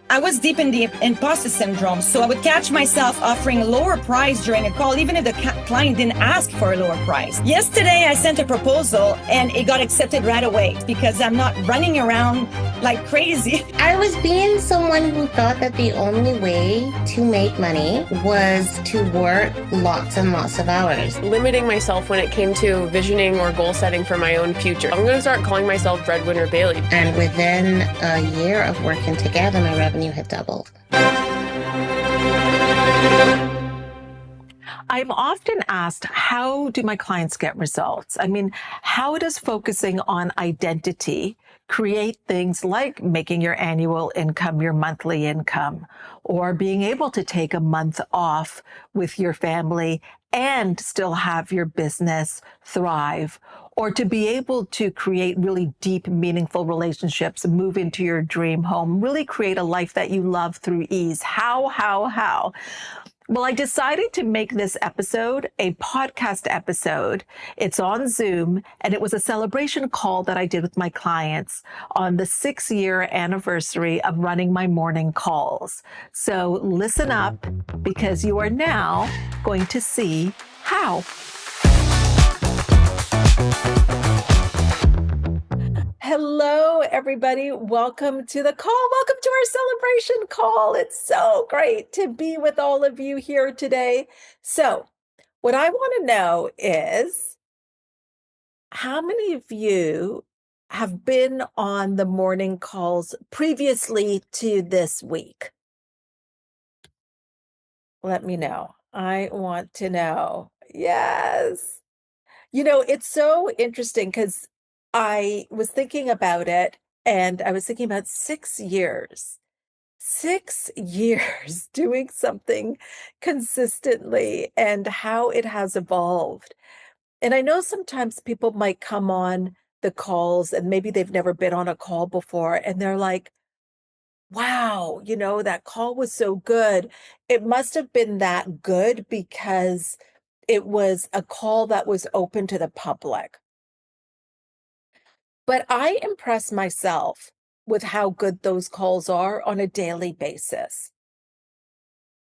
I was deep in the imposter syndrome, so I would catch myself offering a lower price during a call, even if the client didn't ask for a lower price. Yesterday, I sent a proposal and it got accepted right away because I'm not running around like crazy. I was being someone who thought that the only way to make money was to work lots and lots of hours. Limiting myself when it came to visioning or goal setting for my own future. I'm going to start calling myself Breadwinner Bailey. And within a year of working together, my revenue had doubled. I'm often asked, how do my clients get results? I mean, how does focusing on identity create things like making your annual income your monthly income, or being able to take a month off with your family and still have your business thrive, or to be able to create really deep, meaningful relationships, move into your dream home, really create a life that you love through ease? How? Well, I decided to make this episode a podcast episode. It's on Zoom, and it was a celebration call that I did with my clients on the 6-year anniversary of running my morning calls. So listen up, because you are now going to see how. Hello, everybody. Welcome to the call. Welcome to our celebration call. It's so great to be with all of you here today. So, what I want to know is, how many of you have been on the morning calls previously to this week? Let me know. I want to know. Yes. It's so interesting because I was thinking about it, and I was thinking about 6 years. 6 years doing something consistently and how it has evolved. And I know sometimes people might come on the calls and maybe they've never been on a call before, and they're like, wow, that call was so good. It must have been that good because it was a call that was open to the public. But I impress myself with how good those calls are on a daily basis.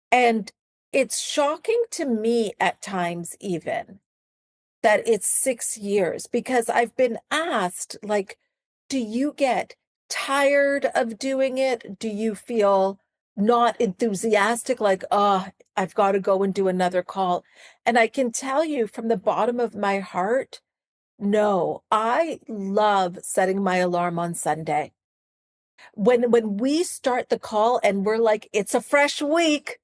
And it's shocking to me at times, even that it's 6 years, because I've been asked, like, do you get tired of doing it? Do you feel not enthusiastic, like, oh, I've got to go and do another call? And I can tell you from the bottom of my heart, no, I love setting my alarm on Sunday. When we start the call and we're like, it's a fresh week,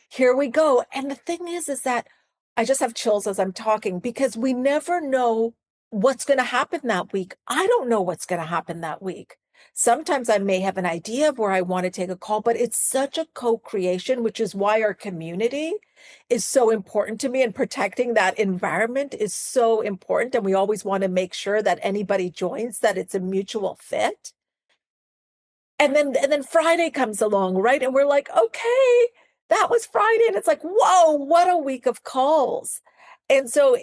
here we go. And the thing is that I just have chills as I'm talking because we never know what's going to happen that week. I don't know what's going to happen that week. Sometimes I may have an idea of where I want to take a call, but it's such a co-creation, which is why our community is so important to me, and protecting that environment is so important. And we always want to make sure that anybody joins, that it's a mutual fit. And then Friday comes along, right? And we're like, okay, that was Friday. And it's like, whoa, what a week of calls. And so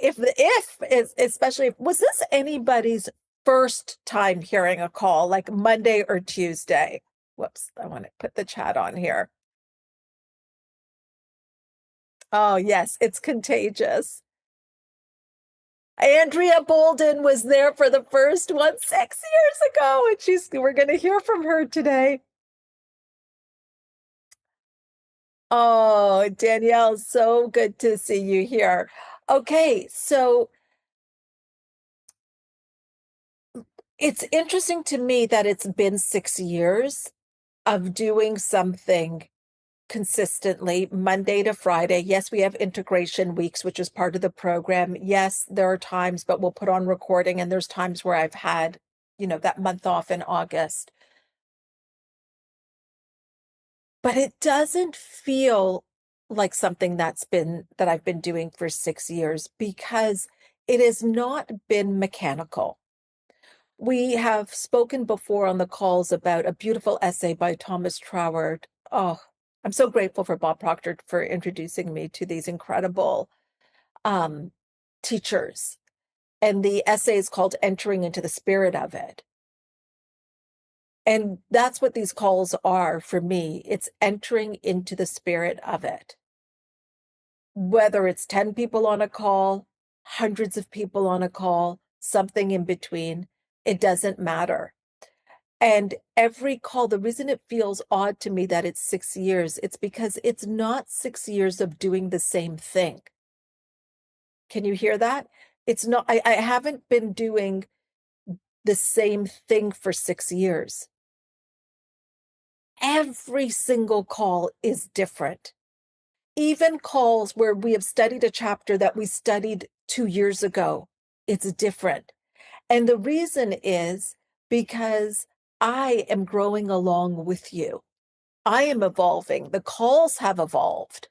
especially if, was this anybody's first time hearing a call, like Monday or Tuesday? Whoops, I want to put the chat on here. Oh, yes, it's contagious. Andrea Bolden was there for the first one 6 years ago, and we're going to hear from her today. Oh, Danielle, so good to see you here. Okay, so it's interesting to me that it's been 6 years of doing something consistently, Monday to Friday. Yes, we have integration weeks, which is part of the program. Yes, there are times, but we'll put on recording, and there's times where I've had, that month off in August. But it doesn't feel like something that I've been doing for 6 years, because it has not been mechanical. We have spoken before on the calls about a beautiful essay by Thomas Troward. Oh, I'm so grateful for Bob Proctor for introducing me to these incredible teachers. And the essay is called Entering into the Spirit of It. And that's what these calls are for me. It's entering into the spirit of it. Whether it's 10 people on a call, hundreds of people on a call, something in between, it doesn't matter. And every call, the reason it feels odd to me that it's 6 years, it's because it's not 6 years of doing the same thing. Can you hear that? It's not, I haven't been doing the same thing for 6 years. Every single call is different. Even calls where we have studied a chapter that we studied 2 years ago, it's different. And the reason is because I am growing along with you. I am evolving. The calls have evolved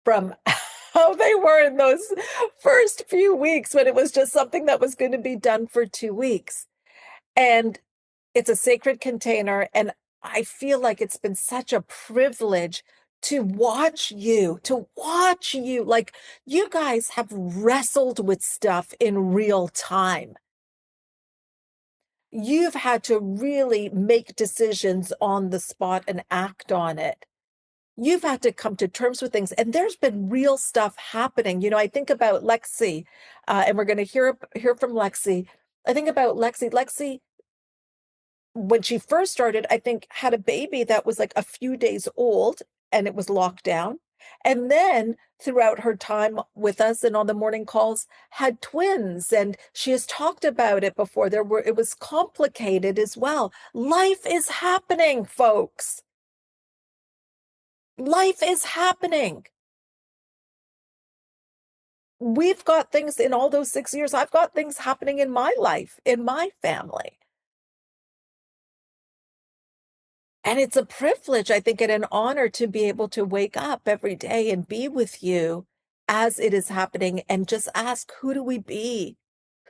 from how they were in those first few weeks when it was just something that was going to be done for 2 weeks. And it's a sacred container. And I feel like it's been such a privilege to watch you, Like, you guys have wrestled with stuff in real time. You've had to really make decisions on the spot and act on it. You've had to come to terms with things, and there's been real stuff happening. I think about Lexi, and we're going to hear from Lexi. I think about Lexi. Lexi, when she first started, I think had a baby that was like a few days old, and it was locked down. And then throughout her time with us and on the morning calls, had twins, and she has talked about it before. It was complicated as well. Life is happening, folks. Life is happening. We've got things in all those 6 years. I've got things happening in my life, in my family. And it's a privilege, I think, and an honor to be able to wake up every day and be with you as it is happening and just ask, who do we be?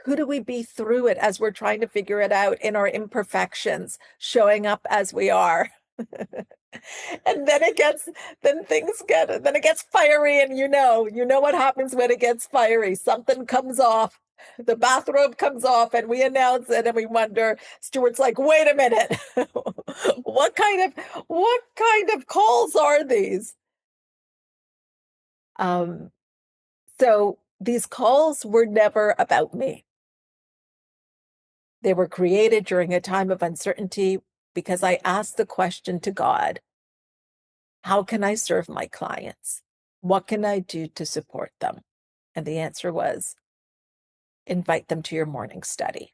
Who do we be through it as we're trying to figure it out in our imperfections, showing up as we are? And then it gets fiery, and you know what happens when it gets fiery. Something comes off, the bathrobe comes off, and we announce it, and we wonder, Stuart's like, wait a minute, what kind of calls are these? So these calls were never about me. They were created during a time of uncertainty because I asked the question to God, how can I serve my clients? What can I do to support them? And the answer was, invite them to your morning study.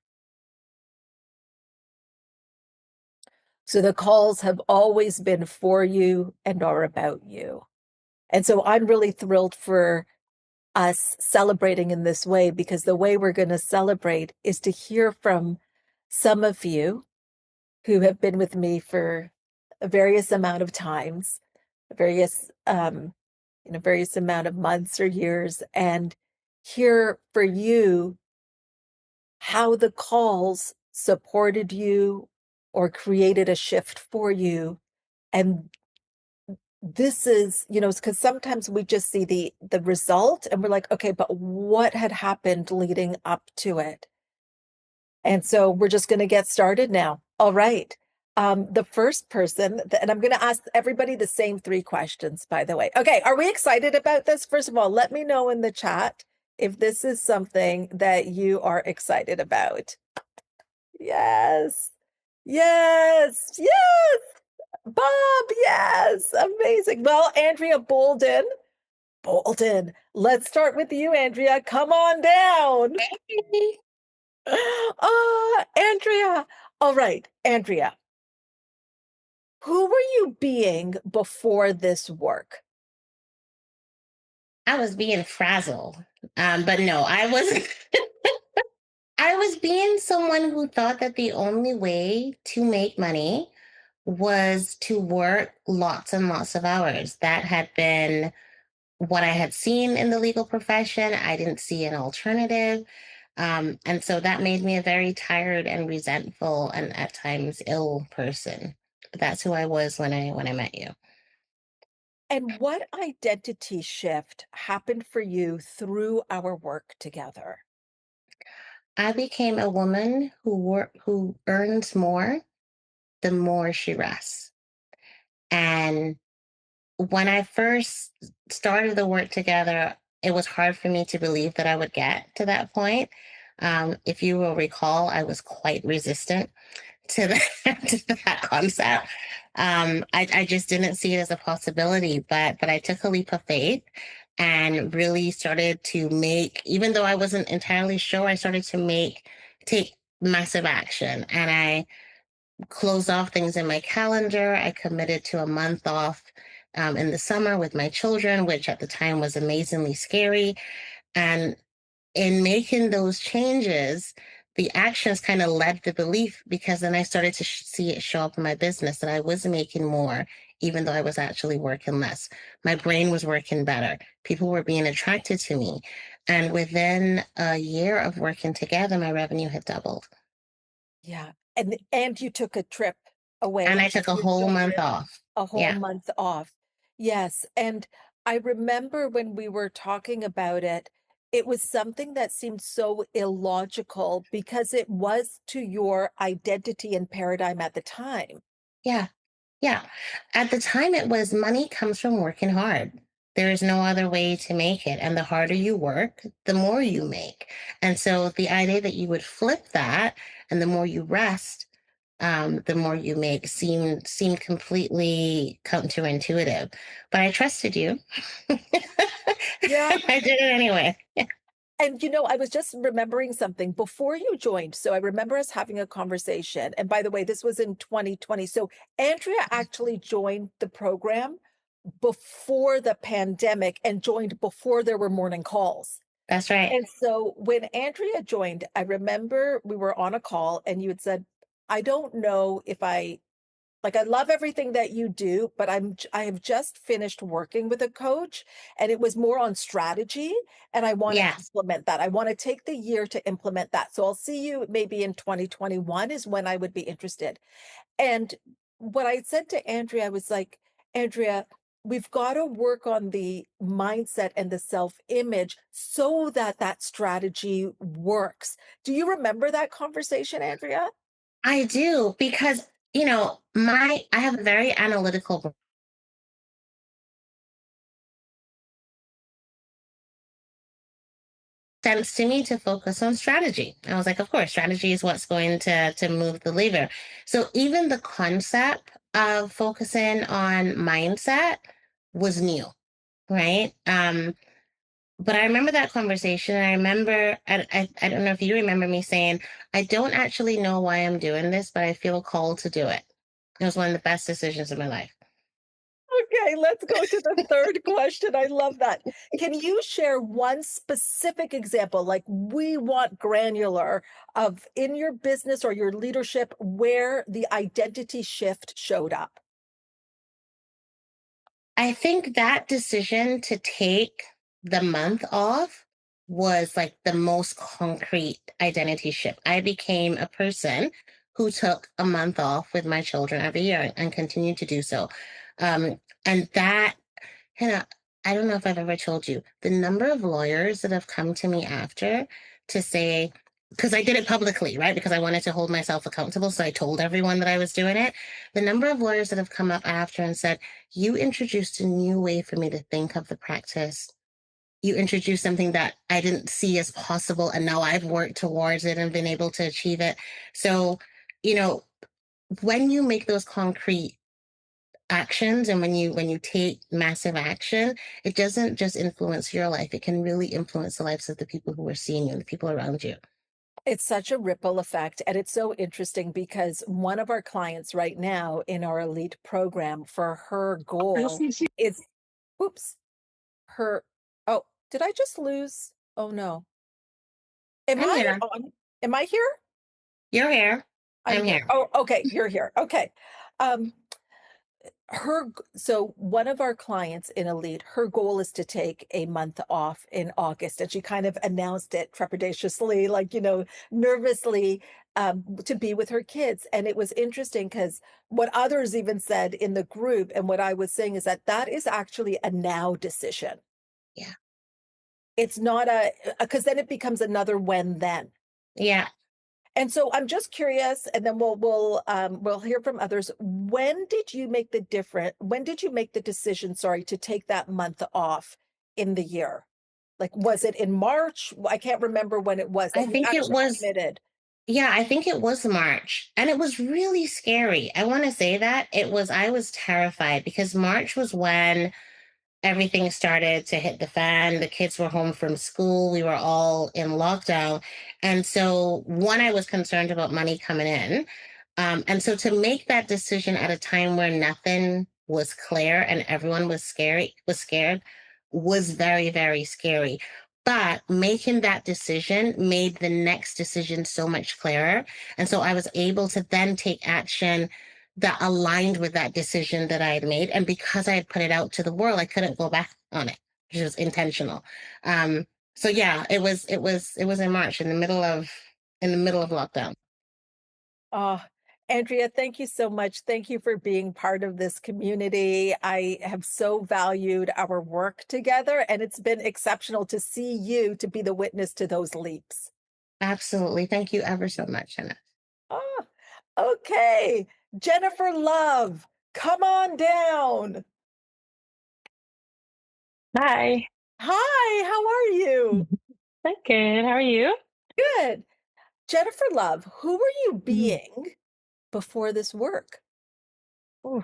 So the calls have always been for you and are about you. And so I'm really thrilled for us celebrating in this way, because the way we're going to celebrate is to hear from some of you who have been with me for a various amount of times, various various amount of months or years, and hear for you how the calls supported you or created a shift for you. And this is, because sometimes we just see the result and we're like, okay, but what had happened leading up to it? And so we're just going to get started now. All right. The first person, and I'm going to ask everybody the same 3 questions, by the way. Okay, are we excited about this? First of all, let me know in the chat if this is something that you are excited about. Yes, yes, yes. Bob, yes, amazing. Well, Andrea Bolden, let's start with you, Andrea. Come on down. Andrea. All right, Andrea. Who were you being before this work? I was being frazzled. But no, I was I was being someone who thought that the only way to make money was to work lots and lots of hours. That had been what I had seen in the legal profession. I didn't see an alternative. And so that made me a very tired and resentful and at times ill person. But that's who I was when I met you. And what identity shift happened for you through our work together? I became a woman who earns more the more she rests. And when I first started the work together, it was hard for me to believe that I would get to that point. If you will recall, I was quite resistant to that, to that concept. I just didn't see it as a possibility, but I took a leap of faith and really started to make, even though I wasn't entirely sure, I started to take massive action. And I closed off things in my calendar. I committed to a month off in the summer with my children, which at the time was amazingly scary. And in making those changes, the actions kind of led the belief, because then I started to see it show up in my business that I was making more, even though I was actually working less. My brain was working better. People were being attracted to me. And within a year of working together, my revenue had doubled. Yeah. And you took a trip And away I took with a your whole month children, off. a whole Yeah. month off. Yes. And I remember when we were talking about it, it was something that seemed so illogical because it was to your identity and paradigm at the time. Yeah. Yeah. At the time, it was money comes from working hard. There is no other way to make it. And the harder you work, the more you make. And so the idea that you would flip that and the more you rest, the more you make seemed completely counterintuitive. But I trusted you. Yeah. I did it anyway. And I was just remembering something before you joined. So I remember us having a conversation. And by the way, this was in 2020. So Andrea actually joined the program before the pandemic and joined before there were morning calls. That's right. And so when Andrea joined, I remember we were on a call and you had said, I don't know if I love everything that you do, but I have just finished working with a coach and it was more on strategy and I want to Yes. implement that. I want to take the year to implement that. So I'll see you maybe in 2021 is when I would be interested. And what I said to Andrea was like, Andrea, we've got to work on the mindset and the self-image so that that strategy works. Do you remember that conversation, Andrea? I do, because, I have a very analytical sense to me to focus on strategy. I was like, of course, strategy is what's going to move the lever. So even the concept of focusing on mindset was new, right? But I remember that conversation. I remember, I don't know if you remember me saying, I don't actually know why I'm doing this, but I feel called to do it. It was one of the best decisions of my life. Okay, let's go to the third question. I love that. Can you share one specific example, like we want granular, of in your business or your leadership where the identity shift showed up? I think that decision to take the month off was like the most concrete identity shift. I became a person who took a month off with my children every year and continued to do so. And that, Hina, I don't know if I've ever told you the number of lawyers that have come to me after to say, because I did it publicly, right? Because I wanted to hold myself accountable. So I told everyone that I was doing it. The number of lawyers that have come up after and said, you introduced a new way for me to think of the practice. You introduced something that I didn't see as possible. And now I've worked towards it and been able to achieve it. So, you know, when you make those concrete actions and when you take massive action, it doesn't just influence your life, it can really influence the lives of the people who are seeing you and the people around you. It's such a ripple effect. And it's so interesting because one of our clients right now in our elite program, for her goal is, oops, her, oh, did I just lose? Oh no. Am I'm I here. on? Am I here? You're here. I'm I'm here. here. Oh, okay. You're here. Okay. Um, so one of our clients in Elite, her goal is to take a month off in August, and she kind of announced it trepidatiously, like, nervously, to be with her kids. And it was interesting because what others even said in the group, and what I was saying is that that is actually a now decision. Yeah. It's not because then it becomes another when then. Yeah. And so I'm just curious, and then we'll hear from others. When did you make the decision, sorry, to take that month off in the year? Like, was it in March? I can't remember when it was I that you think it actually was, committed. yeah, I think it was March. And it was really scary. I want to say that I was terrified because March was when everything started to hit the fan. The kids were home from school. We were all in lockdown. And so, one, I was concerned about money coming in. And so, to make that decision at a time where nothing was clear and everyone was scared, was very, very scary. But making that decision made the next decision so much clearer. And so I was able to then take action that aligned with that decision that I had made. And because I had put it out to the world, I couldn't go back on it, which was intentional. So yeah, it was in March in the middle of lockdown. Oh, Andrea, thank you so much. Thank you for being part of this community. I have so valued our work together, and it's been exceptional to see you to be the witness to those leaps. Absolutely. Thank you ever so much, Hina. Oh, okay. Jennifer Love, come on down. Hi. Hi, how are you? I'm good. How are you? Good. Jennifer Love, who were you Mhm. being before this work? Ooh.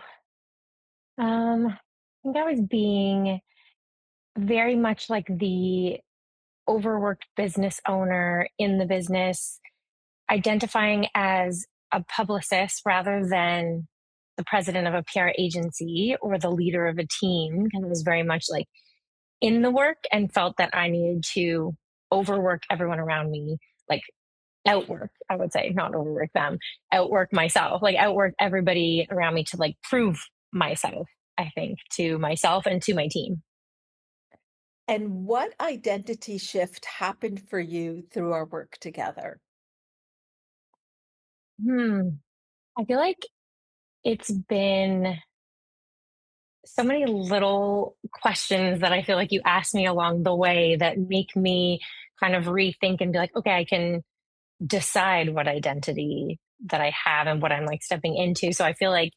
I think I was being very much like the overworked business owner in the business, identifying as a publicist rather than the president of a PR agency or the leader of a team. And it was very much like in the work and felt that I needed to overwork everyone around me, like outwork, I would say, not overwork them, outwork myself, like outwork everybody around me to like prove myself, I think, to myself and to my team. And what identity shift happened for you through our work together? Hmm. I feel like it's been so many little questions that I feel like you ask me along the way that make me kind of rethink and be like, okay, I can decide what identity that I have and what I'm like stepping into. So I feel like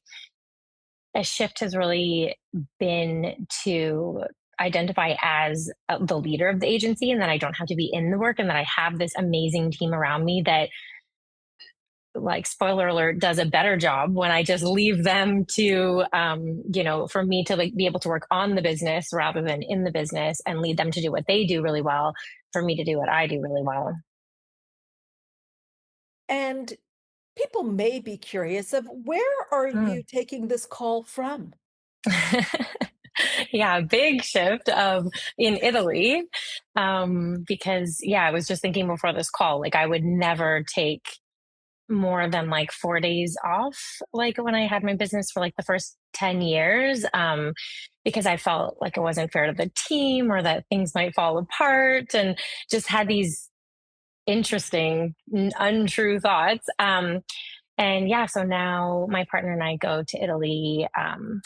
a shift has really been to identify as the leader of the agency and that I don't have to be in the work and that I have this amazing team around me that, like, spoiler alert, does a better job when I just leave them to for me to like be able to work on the business rather than in the business and lead them to do what they do really well for me to do what I do really well. And people may be curious of where are you Mm. taking this call from? Yeah, big shift of in Italy. Because yeah, I was just thinking before this call, like I would never take more than like 4 days off, like when I had my business for like the first 10 years, because I felt like it wasn't fair to the team or that things might fall apart and just had these interesting, untrue thoughts. And yeah, so now my partner and I go to Italy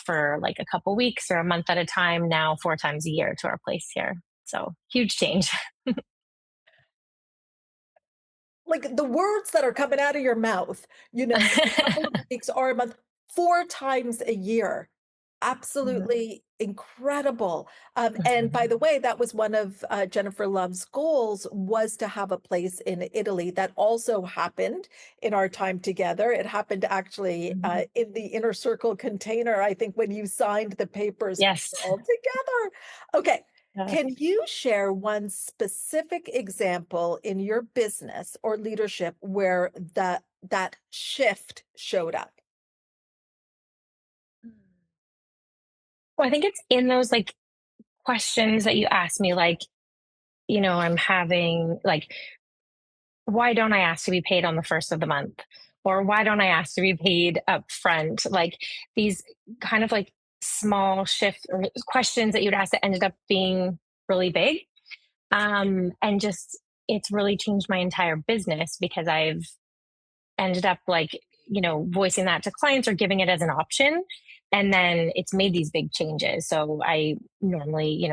for like a couple weeks or a month at a time now, 4 times a year to our place here. So huge change. Like the words that are coming out of your mouth, a couple of weeks or a month, 4 times a year. Absolutely incredible. And by the way, that was one of Jennifer Love's goals was to have a place in Italy. That also happened in our time together. It happened actually in the inner circle container, I think, when you signed the papers we Yes. were all together. Okay. Yeah. Can you share one specific example in your business or leadership where that shift showed up? Well, I think it's in those like questions that you ask me, like, I'm having like, why don't I ask to be paid on the first of the month? Or why don't I ask to be paid up front? Like these kind of like small shift or questions that you'd ask that ended up being really big. And just, it's really changed my entire business because I've ended up like, voicing that to clients or giving it as an option. And then it's made these big changes. So I normally,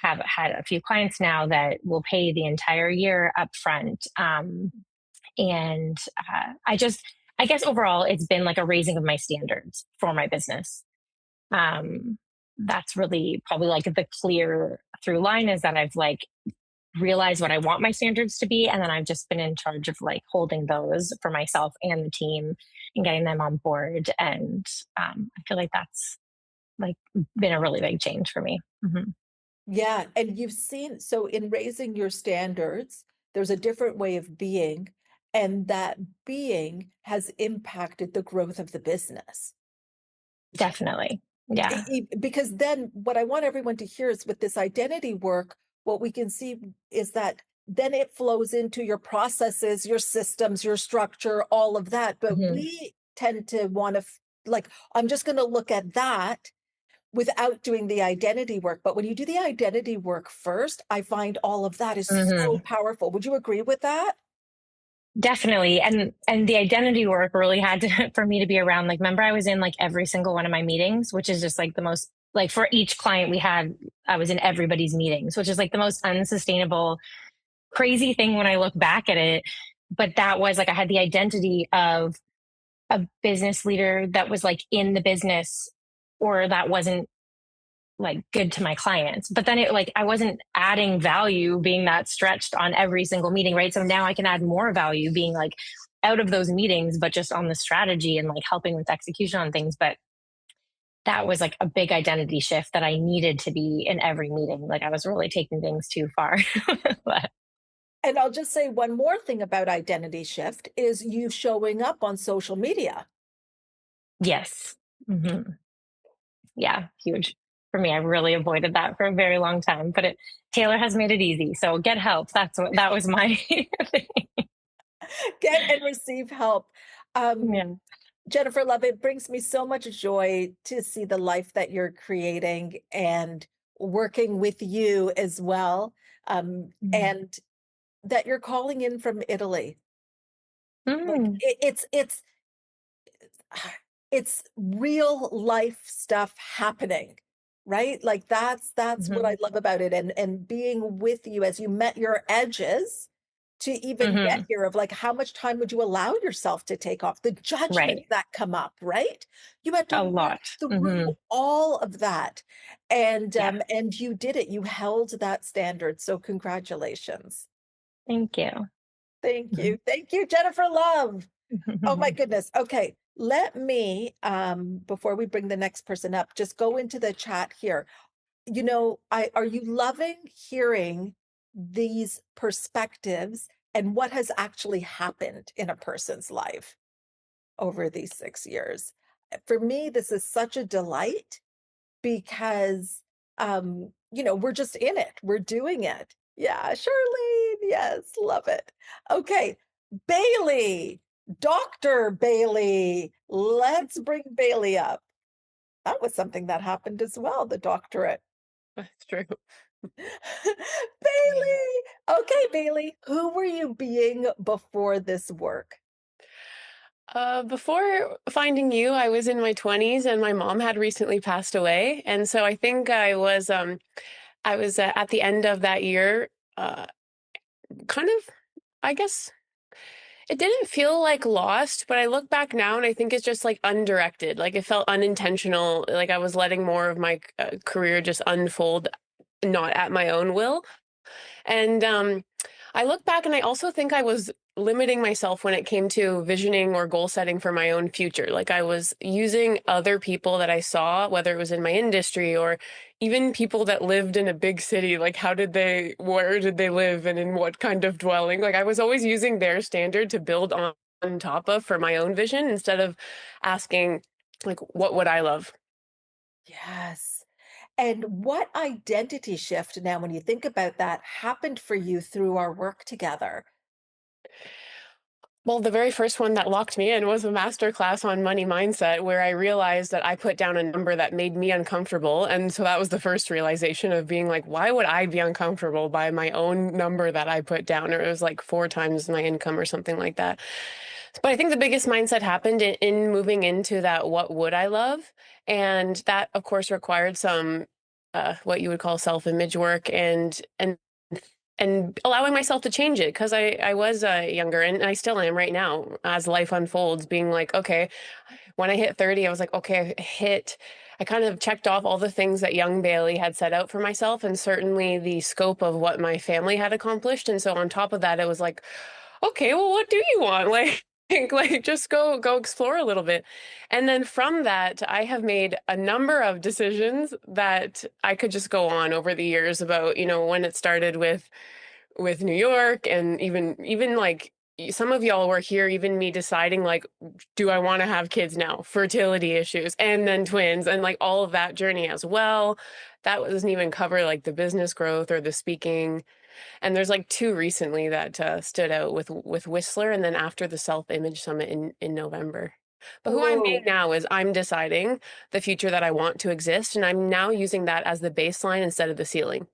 have had a few clients now that will pay the entire year upfront. And I guess overall, it's been like a raising of my standards for my business. That's really probably like the clear through line, is that I've like realized what I want my standards to be. And then I've just been in charge of like holding those for myself and the team and getting them on board. And I feel like that's like been a really big change for me. Mm-hmm. Yeah. And you've seen, so in raising your standards, there's a different way of being, and that being has impacted the growth of the business. Definitely. Yeah. Because then what I want everyone to hear is with this identity work, what we can see is that then it flows into your processes, your systems, your structure, all of that. But Mm-hmm. we tend to want to, like, I'm just going to look at that without doing the identity work. But when you do the identity work first, I find all of that is so powerful. Would you agree with that? Definitely. And the identity work really had to, for me to be around. Like, remember I was in like every single one of my meetings, which is just like the most, like for each client we had, I was in everybody's meetings, which is like the most unsustainable, crazy thing when I look back at it. But that was like, I had the identity of a business leader that was like in the business, or that wasn't like good to my clients. But then it like, I wasn't adding value being that stretched on every single meeting, right? So now I can add more value being like out of those meetings, but just on the strategy and like helping with execution on things. But that was like a big identity shift that I needed to be in every meeting. Like I was really taking things too far. But And I'll just say one more thing about identity shift is you showing up on social media. yes. Mm-hmm. Yeah, huge. For me, I really avoided that for a very long time, but Taylor has made it easy. So get help. That was my thing. Get and receive help. Yeah. Jennifer Love, it brings me so much joy to see the life that you're creating and working with you as well. And that you're calling in from Italy. Like Mm. it's real life stuff happening, right? Like that's what I love about it. And being with you as you met your edges to even get here, of like, how much time would you allow yourself to take off? The judgments Right. that come up, right? You had to A work lot. through all of that. Yeah. And you did it. You held that standard. So congratulations. Thank you. Thank you. Thank you, Jennifer Love. Oh my goodness. Okay. Let me, before we bring the next person up, just go into the chat here. Are you loving hearing these perspectives and what has actually happened in a person's life over these 6 years? For me, this is such a delight because, we're just in it. We're doing it. Yeah, Charlene. Yes, love it. Okay. Bailey, Dr. Bailey. Let's bring Bailey up. That was something that happened as well, the doctorate. That's true. Bailey. Okay, Bailey, who were you being before this work? Before finding you, I was in my 20s and my mom had recently passed away. And so I think I was at the end of that year, uh, kind of, I guess it didn't feel like lost, but I look back now and I think it's just like undirected. Like it felt unintentional. Like I was letting more of my career just unfold, not at my own will. And I look back and I also think I was limiting myself when it came to visioning or goal setting for my own future. Like I was using other people that I saw, whether it was in my industry or even people that lived in a big city, like where did they live and in what kind of dwelling? Like I was always using their standard to build on top of for my own vision instead of asking, like, what would I love? Yes. And what identity shift now, when you think about that, happened for you through our work together? Well, the very first one that locked me in was a master class on money mindset, where I realized that I put down a number that made me uncomfortable. And so that was the first realization of being like, why would I be uncomfortable by my own number that I put down? Or it was like 4 times my income or something like that. But I think the biggest mindset happened in moving into that, what would I love? And that, of course, required some what you would call self-image work and and allowing myself to change it, because I was younger, and I still am right now as life unfolds, being like, okay, when I hit 30, I was like, okay, I kind of checked off all the things that young Bailey had set out for myself, and certainly the scope of what my family had accomplished. And so on top of that, it was like, okay, well, what do you want? Like just go explore a little bit. And then from that, I have made a number of decisions that I could just go on over the years about, when it started with New York, and even like some of y'all were here, even me deciding like, do I want to have kids now? Fertility issues, and then twins, and like all of that journey as well. That doesn't even cover like the business growth or the speaking. And there's like two recently that stood out with Whistler, and then after the Self Image Summit in November. But who I'm being Oh, now is I'm deciding the future that I want to exist, and I'm now using that as the baseline instead of the ceiling.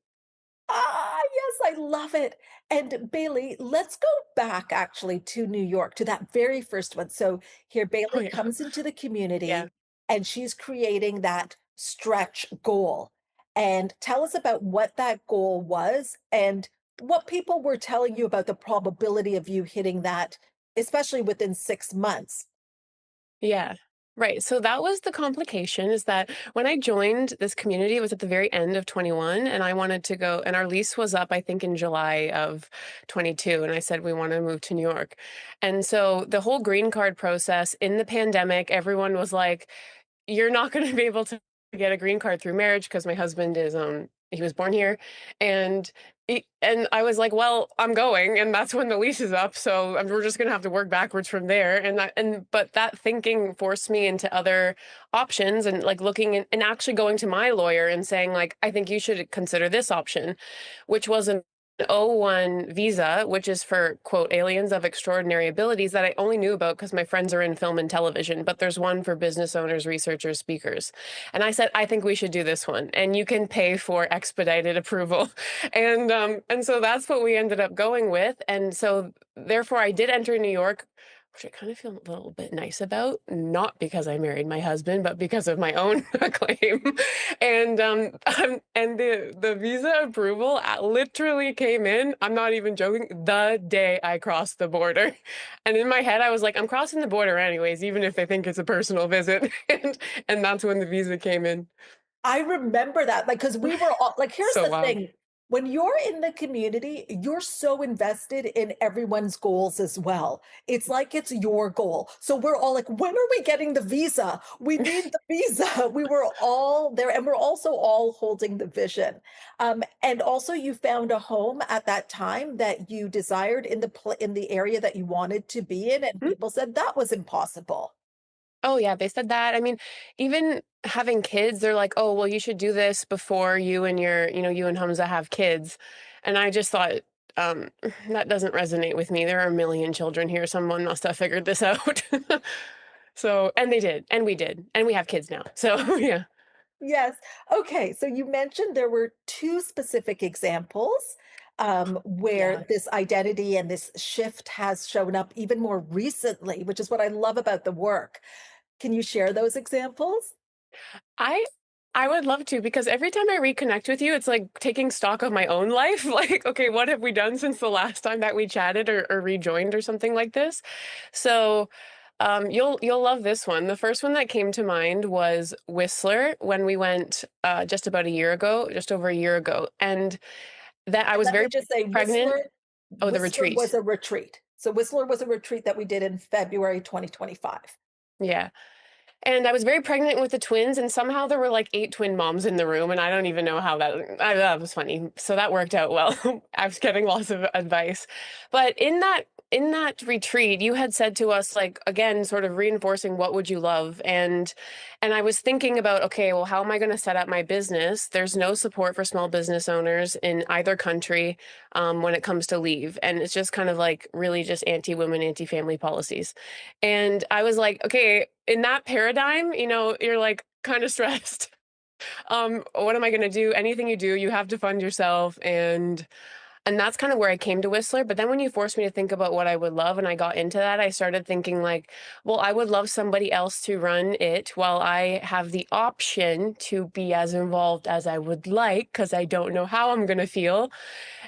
yes, I love it. And Bailey, let's go back actually to New York, to that very first one. So here Oh Bailey yeah, comes into the yeah. community and she's creating that stretch goal. And tell us about what that goal was and what people were telling you about the probability of you hitting that, especially within 6 months. Yeah. Right. So that was the complication, is that when I joined this community, it was at the very end of 21, and I wanted to go, and our lease was up, I think, in July of 22. And I said, we want to move to New York. And so the whole green card process in the pandemic, everyone was like, you're not going to be able to get a green card through marriage, because my husband is he was born here, and and I was like, well, I'm going, and that's when the lease is up, so we're just going to have to work backwards from there. But that thinking forced me into other options, and like looking and actually going to my lawyer and saying like, I think you should consider this option, which was an O1 visa, which is for, quote, aliens of extraordinary abilities, that I only knew about because my friends are in film and television, but there's one for business owners, researchers, speakers. And I said, I think we should do this one. And you can pay for expedited approval. And so that's what we ended up going with. And so therefore I did enter New York, which I kind of feel a little bit nice about, not because I married my husband, but because of my own claim. And the visa approval literally came in. I'm not even joking. The day I crossed the border, and in my head I was like, I'm crossing the border anyways, even if they think it's a personal visit. And that's when the visa came in. I remember that, like, because we were all like, here's So the wow. thing. When you're in the community, you're so invested in everyone's goals as well. It's like it's your goal. So we're all like, when are we getting the visa? We need the visa. We were all there, and we're also all holding the vision. And also, you found a home at that time that you desired in in the area that you wanted to be in, and people said that was impossible. Oh yeah, they said that. I mean, even having kids, they're like, "Oh, well, you should do this before you and Hamza have kids." And I just thought, um, that doesn't resonate with me. There are a million children here. Someone must have figured this out. So, and they did, and we did, and we have kids now. So, yeah. Yes. Okay. So you mentioned there were two specific examples where Yeah. this identity and this shift has shown up even more recently, which is what I love about the work. Can you share those examples? I I would love to, because every time I reconnect with you, it's like taking stock of my own life. Like, okay, what have we done since the last time that we chatted or rejoined or something like this? So, you'll love this one. The first one that came to mind was Whistler, when we went just about a year ago, just over a year ago, and that I And was let very me just say, pregnant. Oh, the Whistler retreat. was a retreat. So Whistler was a retreat that we did in February 2025. Yeah. And I was very pregnant with the twins, and somehow there were like 8 twin moms in the room, and I don't even know how that was funny. So that worked out well. I was getting lots of advice. But in that retreat, you had said to us, like, again, sort of reinforcing what would you love? And I was thinking about, okay, well, how am I going to set up my business? There's no support for small business owners in either country, when it comes to leave. And it's just kind of like really just anti-women, anti-family policies. And I was like, okay, in that paradigm, you're like kind of stressed. What am I going to do? Anything you do, you have to fund yourself. And And that's kind of where I came to Whistler. But then when you forced me to think about what I would love and I got into that, I started thinking like, well, I would love somebody else to run it while I have the option to be as involved as I would like, because I don't know how I'm going to feel.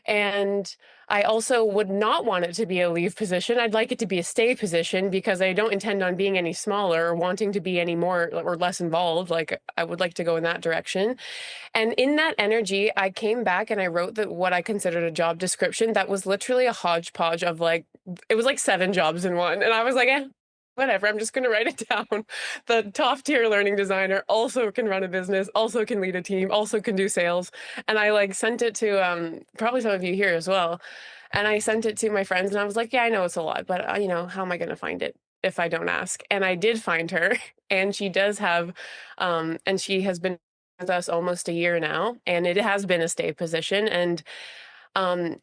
And I also would not want it to be a leave position. I'd like it to be a stay position because I don't intend on being any smaller or wanting to be any more or less involved. Like I would like to go in that direction. And in that energy, I came back and I wrote what I considered a job description that was literally a hodgepodge of like, it was like 7 jobs in one. And I was like, whatever, I'm just going to write it down. The top tier learning designer also can run a business, also can lead a team, also can do sales. And I like sent it to probably some of you here as well. And I sent it to my friends and I was like, yeah, I know it's a lot, but how am I going to find it if I don't ask? And I did find her, and she does have, and she has been with us almost a year now, and it has been a stay position. And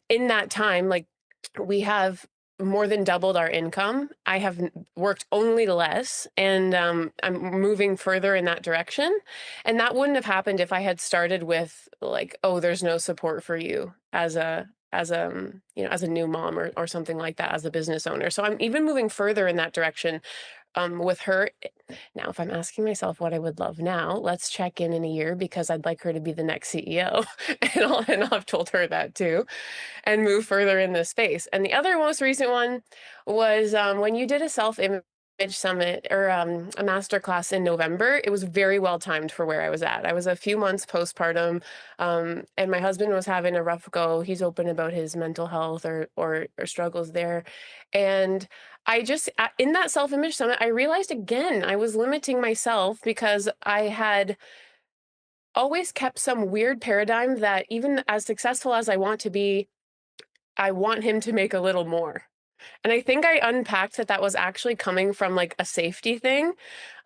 in that time, like, we have more than doubled our income. I have worked only less, and I'm moving further in that direction. And that wouldn't have happened if I had started with like, oh, there's no support for you as a as a new mom or something like that, as a business owner. So I'm even moving further in that direction with her. Now, if I'm asking myself what I would love now, let's check in a year, because I'd like her to be the next CEO. And I've told her that too, and move further in this space. And the other most recent one was when you did a self-image summit or a master class in November. It was very well timed for where I was at. I was a few months postpartum, and my husband was having a rough go. He's open about his mental health or struggles there. And I just, in that self-image summit, I realized again, I was limiting myself because I had always kept some weird paradigm that even as successful as I want to be, I want him to make a little more. And I think I unpacked that was actually coming from like a safety thing.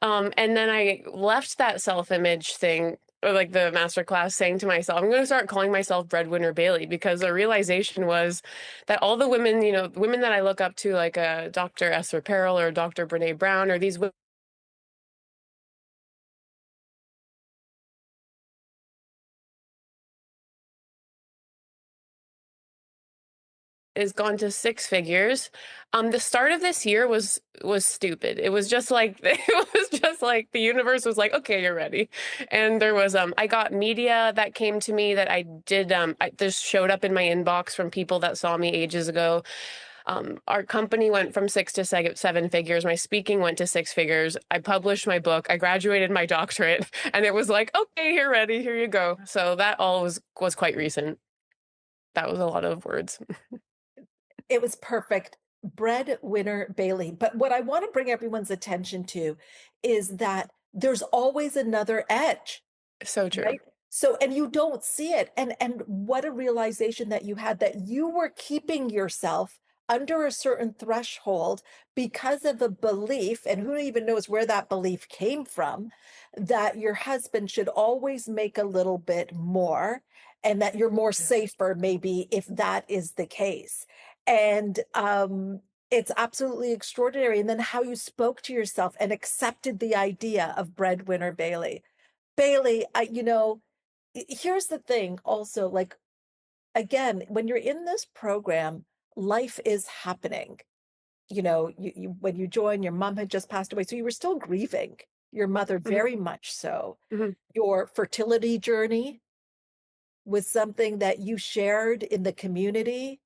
And then I left that self-image thing, or like the masterclass, saying to myself, I'm going to start calling myself Breadwinner Bailey, because the realization was that all the women, women that I look up to, like Dr. Esther Perel or Dr. Brene Brown, or these women is gone to 6 figures. The start of this year was stupid. It was just like the universe was like, okay, you're ready. And there was I got media that came to me that I did I just showed up in my inbox from people that saw me ages ago. Our company went from 6 to 7 figures. My speaking went to 6 figures. I published my book. I graduated my doctorate, and it was like, okay, you're ready. Here you go. So that all was quite recent. That was a lot of words. It was perfect. Breadwinner Bailey. But what I want to bring everyone's attention to is that there's always another edge, So true. right? So, and you don't see it. And what a realization that you had, that you were keeping yourself under a certain threshold because of a belief, and who even knows where that belief came from, that your husband should always make a little bit more, and that you're more safer, maybe, if that is the case. And it's absolutely extraordinary. And then how you spoke to yourself and accepted the idea of Breadwinner Bailey. Bailey, here's the thing also, like, again, when you're in this program, life is happening. When you joined, your mom had just passed away, so you were still grieving your mother, very much so. Your fertility journey was something that you shared in the community,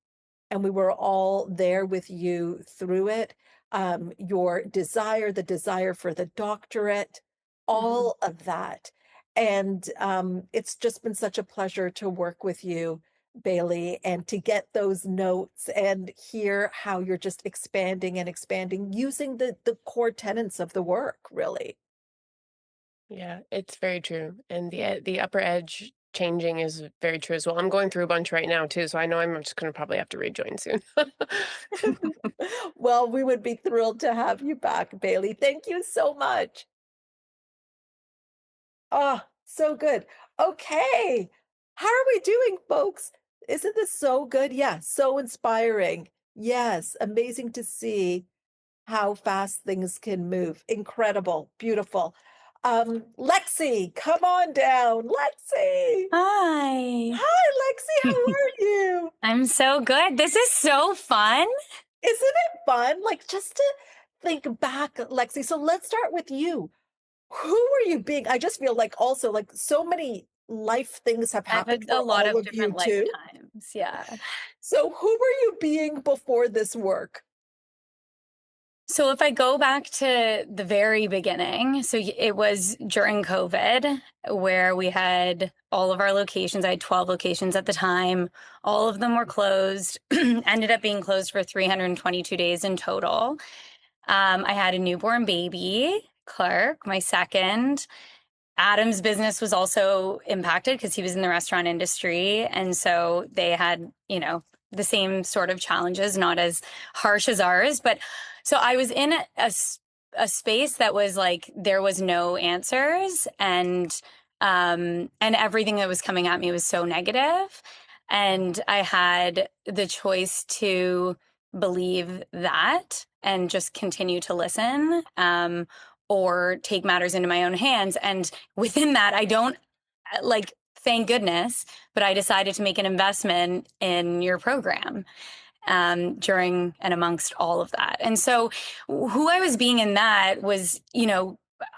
and we were all there with you through it. Your desire, the desire for the doctorate, all of that. And it's just been such a pleasure to work with you, Bailey, and to get those notes and hear how you're just expanding and expanding using the core tenets of the work, really. Yeah, it's very true. And the upper edge changing is very true as well. I'm going through a bunch right now too, so I know I'm just going to probably have to rejoin soon. Well, we would be thrilled to have you back, Bailey. Thank you so much. Oh, so good. Okay. How are we doing, folks? Isn't this so good? Yeah, so inspiring. Yes, amazing to see how fast things can move. Incredible, beautiful. Lexi, come on down. Lexi. Hi. Hi, Lexi. How are you? I'm so good. This is so fun. Isn't it fun? Like, just to think back, Lexi. So let's start with you. Who were you being? I just feel like also like so many life things have I've happened had a for lot all of of you different too. lifetimes. Yeah. So who were you being before this work? So if I go back to the very beginning, so it was during COVID where we had all of our locations. I had 12 locations at the time. All of them were closed, ended up being closed for 322 days in total. I had a newborn baby, Clark, my second. Adam's business was also impacted because he was in the restaurant industry. And so they had, the same sort of challenges, not as harsh as ours. But so I was in a space that was like, there was no answers. And everything that was coming at me was so negative. And I had the choice to believe that and just continue to listen. Or take matters into my own hands. And within that, I don't like, thank goodness, but I decided to make an investment in your program during and amongst all of that. And so who I was being in that was,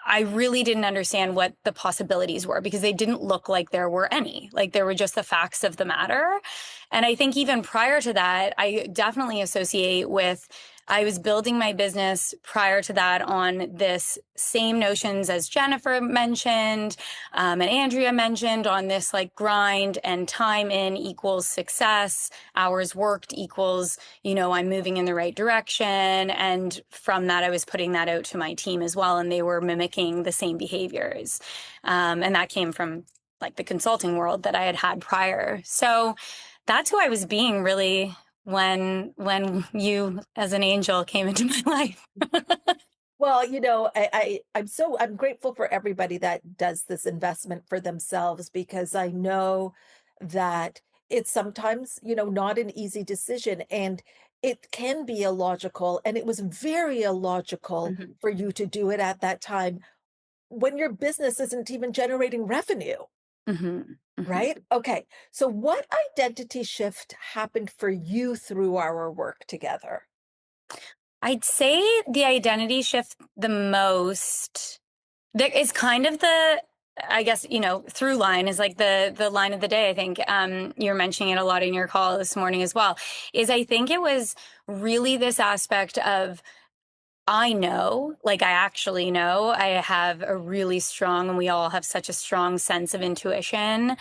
I really didn't understand what the possibilities were because they didn't look like there were any. Like there were just the facts of the matter. And I think even prior to that, I definitely associate with I was building my business prior to that on this same notions as Jennifer mentioned and Andrea mentioned on this like grind and time in equals success, hours worked equals, I'm moving in the right direction. And from that, I was putting that out to my team as well. And they were mimicking the same behaviors. And that came from like the consulting world that I had had prior. So that's who I was being really when you as an angel came into my life. Well, I'm grateful for everybody that does this investment for themselves because I know that it's sometimes, not an easy decision and it can be illogical. And it was very illogical Mm-hmm. for you to do it at that time when your business isn't even generating revenue. Mm-hmm. Mm-hmm. Right? Okay. So what identity shift happened for you through our work together? I'd say the identity shift the most there is kind of I guess, through line is like the line of the day. I think you're mentioning it a lot in your call this morning as well, is I think it was really this aspect of I know, like I actually know I have a really strong, and we all have such a strong sense of intuition.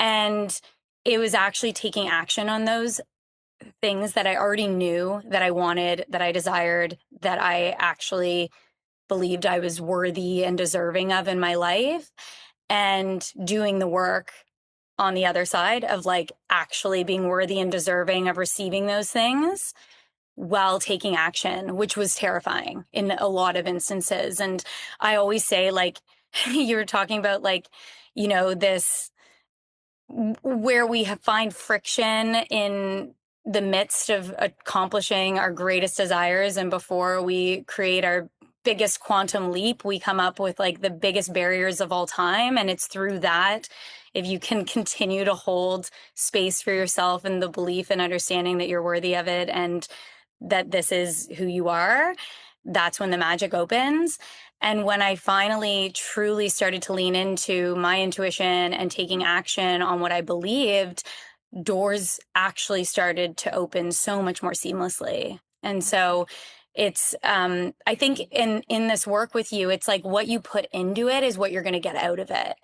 And it was actually taking action on those things that I already knew that I wanted, that I desired, that I actually believed I was worthy and deserving of in my life, and doing the work on the other side of like actually being worthy and deserving of receiving those things while taking action, which was terrifying in a lot of instances. And I always say, like, you were talking about, like, this where we find friction in the midst of accomplishing our greatest desires. And before we create our biggest quantum leap, we come up with like the biggest barriers of all time. And it's through that, if you can continue to hold space for yourself and the belief and understanding that you're worthy of it and that this is who you are, that's when the magic opens. And when I finally truly started to lean into my intuition and taking action on what I believed, doors actually started to open so much more seamlessly. And so it's I think in this work with you, it's like what you put into it is what you're going to get out of it.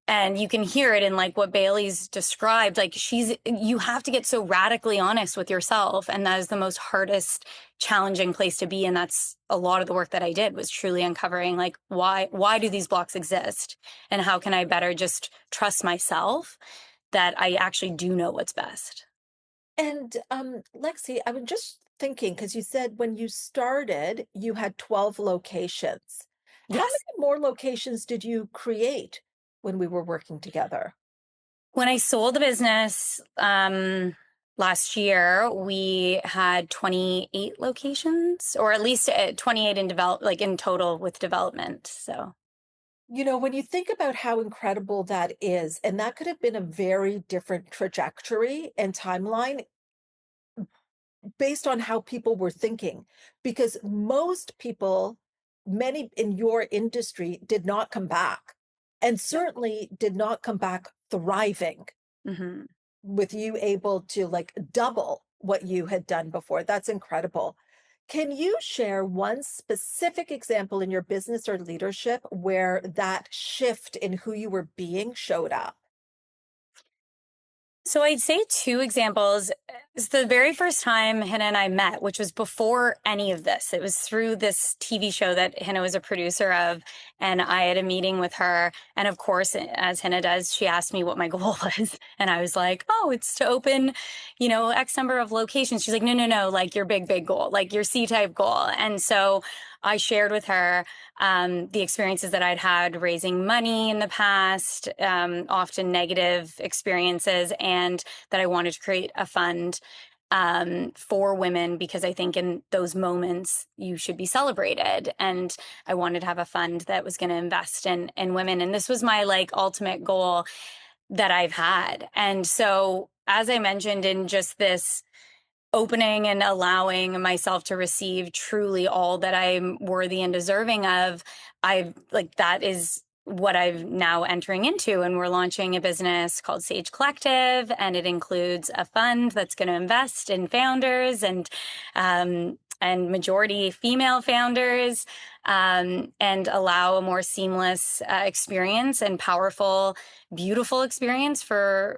And you can hear it in like what Bailey's described. Like you have to get so radically honest with yourself. And that is the most hardest, challenging place to be. And that's a lot of the work that I did, was truly uncovering like, why do these blocks exist? And how can I better just trust myself that I actually do know what's best? And Lexi, I was just thinking, because you said when you started, you had 12 locations. How Yes. many more locations did you create when we were working together? When I sold the business last year, we had 28 locations, or at least 28 in like in total with development. So when you think about how incredible that is, and that could have been a very different trajectory and timeline based on how people were thinking, because most people, many in your industry, did not come back, and certainly did not come back thriving, Mm-hmm. with you able to like double what you had done before. That's incredible. Can you share one specific example in your business or leadership where that shift in who you were being showed up? So I'd say two examples. It's the very first time Hina and I met, which was before any of this. It was through this TV show that Hina was a producer of, and I had a meeting with her. And of course, as Hina does, she asked me what my goal was. And I was like, oh, it's to open, X number of locations. She's like, no, no, no, like your big goal, like your C-type goal. And so I shared with her the experiences that I'd had raising money in the past, often negative experiences, and that I wanted to create a fund for women, because I think in those moments you should be celebrated. And I wanted to have a fund that was going to invest in women. And this was my like ultimate goal that I've had. And so, as I mentioned, in just this opening and allowing myself to receive truly all that I'm worthy and deserving of, that is what I'm now entering into. And we're launching a business called Sage Collective, and it includes a fund that's going to invest in founders and majority female founders, and allow a more seamless experience and powerful, beautiful experience for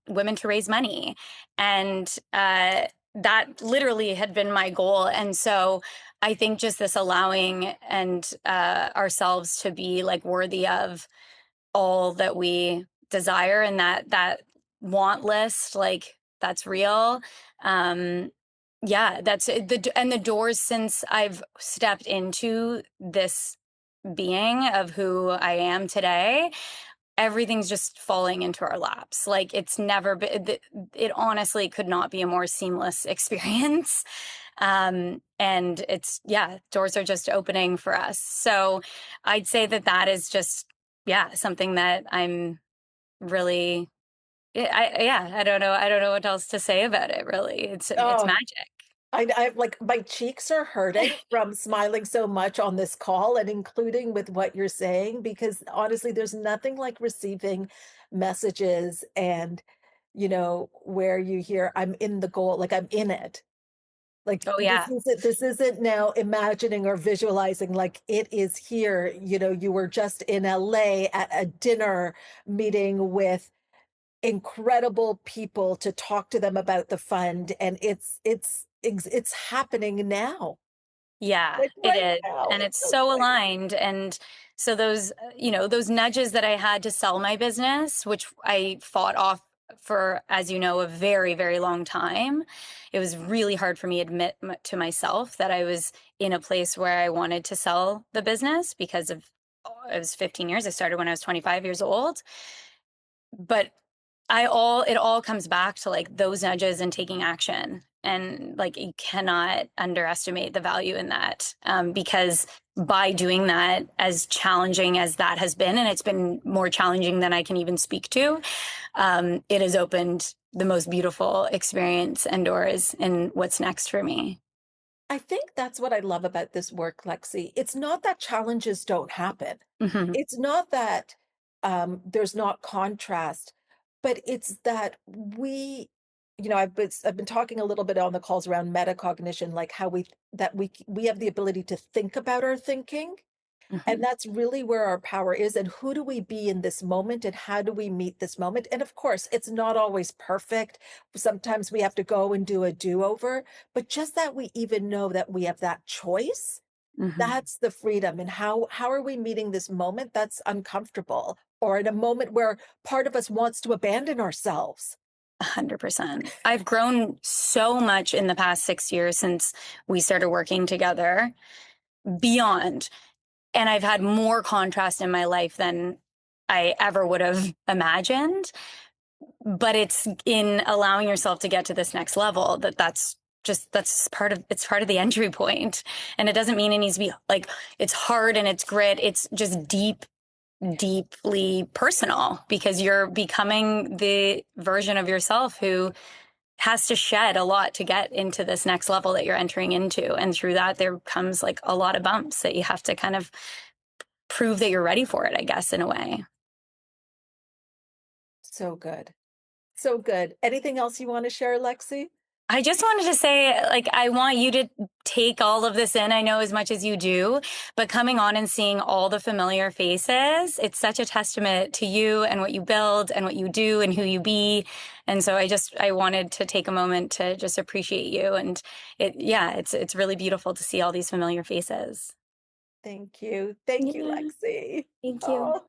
women to raise money. And that literally had been my goal. And so I think just this allowing and ourselves to be like worthy of all that we desire, and that want list, like that's real. Yeah, that's the doors since I've stepped into this being of who I am today, everything's just falling into our laps. Like it's never been, it honestly could not be a more seamless experience. And it's, yeah, doors are just opening for us. So I'd say that is just, yeah, something that I'm really, I don't know. I don't know what else to say about it, really. It's Oh, magic. I like my cheeks are hurting from smiling so much on this call and including with what you're saying, because honestly, there's nothing like receiving messages and, where you hear I'm in the goal, like I'm in it. Like Oh, this yeah. isn't this isn't now imagining or visualizing, like it is here. You were just in LA at a dinner meeting with incredible people to talk to them about the fund, and it's happening now, Yeah, like it right is. now. And It's it's so so exciting. aligned. And so those, those nudges that I had to sell my business, which I fought off for, as you know, a very, very long time. It was really hard for me to admit to myself that I was in a place where I wanted to sell the business because of, it was 15 years. I started when I was 25 years old. But it all comes back to like those nudges and taking action. And like you cannot underestimate the value in that, because by doing that, as challenging as that has been, and it's been more challenging than I can even speak to, it has opened the most beautiful experience and doors in what's next for me. I think that's what I love about this work, Lexi. It's not that challenges don't happen. Hmm. It's not that there's not contrast, but it's that I've been talking a little bit on the calls around metacognition, like how we have the ability to think about our thinking. And Hmm. that's really where our power is. And who do we be in this moment? And how do we meet this moment? And of course, it's not always perfect. Sometimes we have to go and do a do-over, but just that we even know that we have that choice, Hmm. that's the freedom. And how are we meeting this moment that's uncomfortable, or in a moment where part of us wants to abandon ourselves? 100%. I've grown so much in the past 6 years since we started working together, beyond. And I've had more contrast in my life than I ever would have imagined. But it's in allowing yourself to get to this next level that's part of the entry point. And it doesn't mean it needs to be like it's hard and it's grit. It's just deep deeply personal because you're becoming the version of yourself who has to shed a lot to get into this next level that you're entering into. And through that, there comes like a lot of bumps that you have to kind of prove that you're ready for it, I guess, in a way. So good. So good. Anything else you want to share, Lexi? I just wanted to say, like, I want you to take all of this in. I know as much as you do, but coming on and seeing all the familiar faces, it's such a testament to you and what you build and what you do and who you be. And so I wanted to take a moment to just appreciate you. And it's really beautiful to see all these familiar faces. Thank you. Thank you, Yeah. Lexi. Thank you. Oh,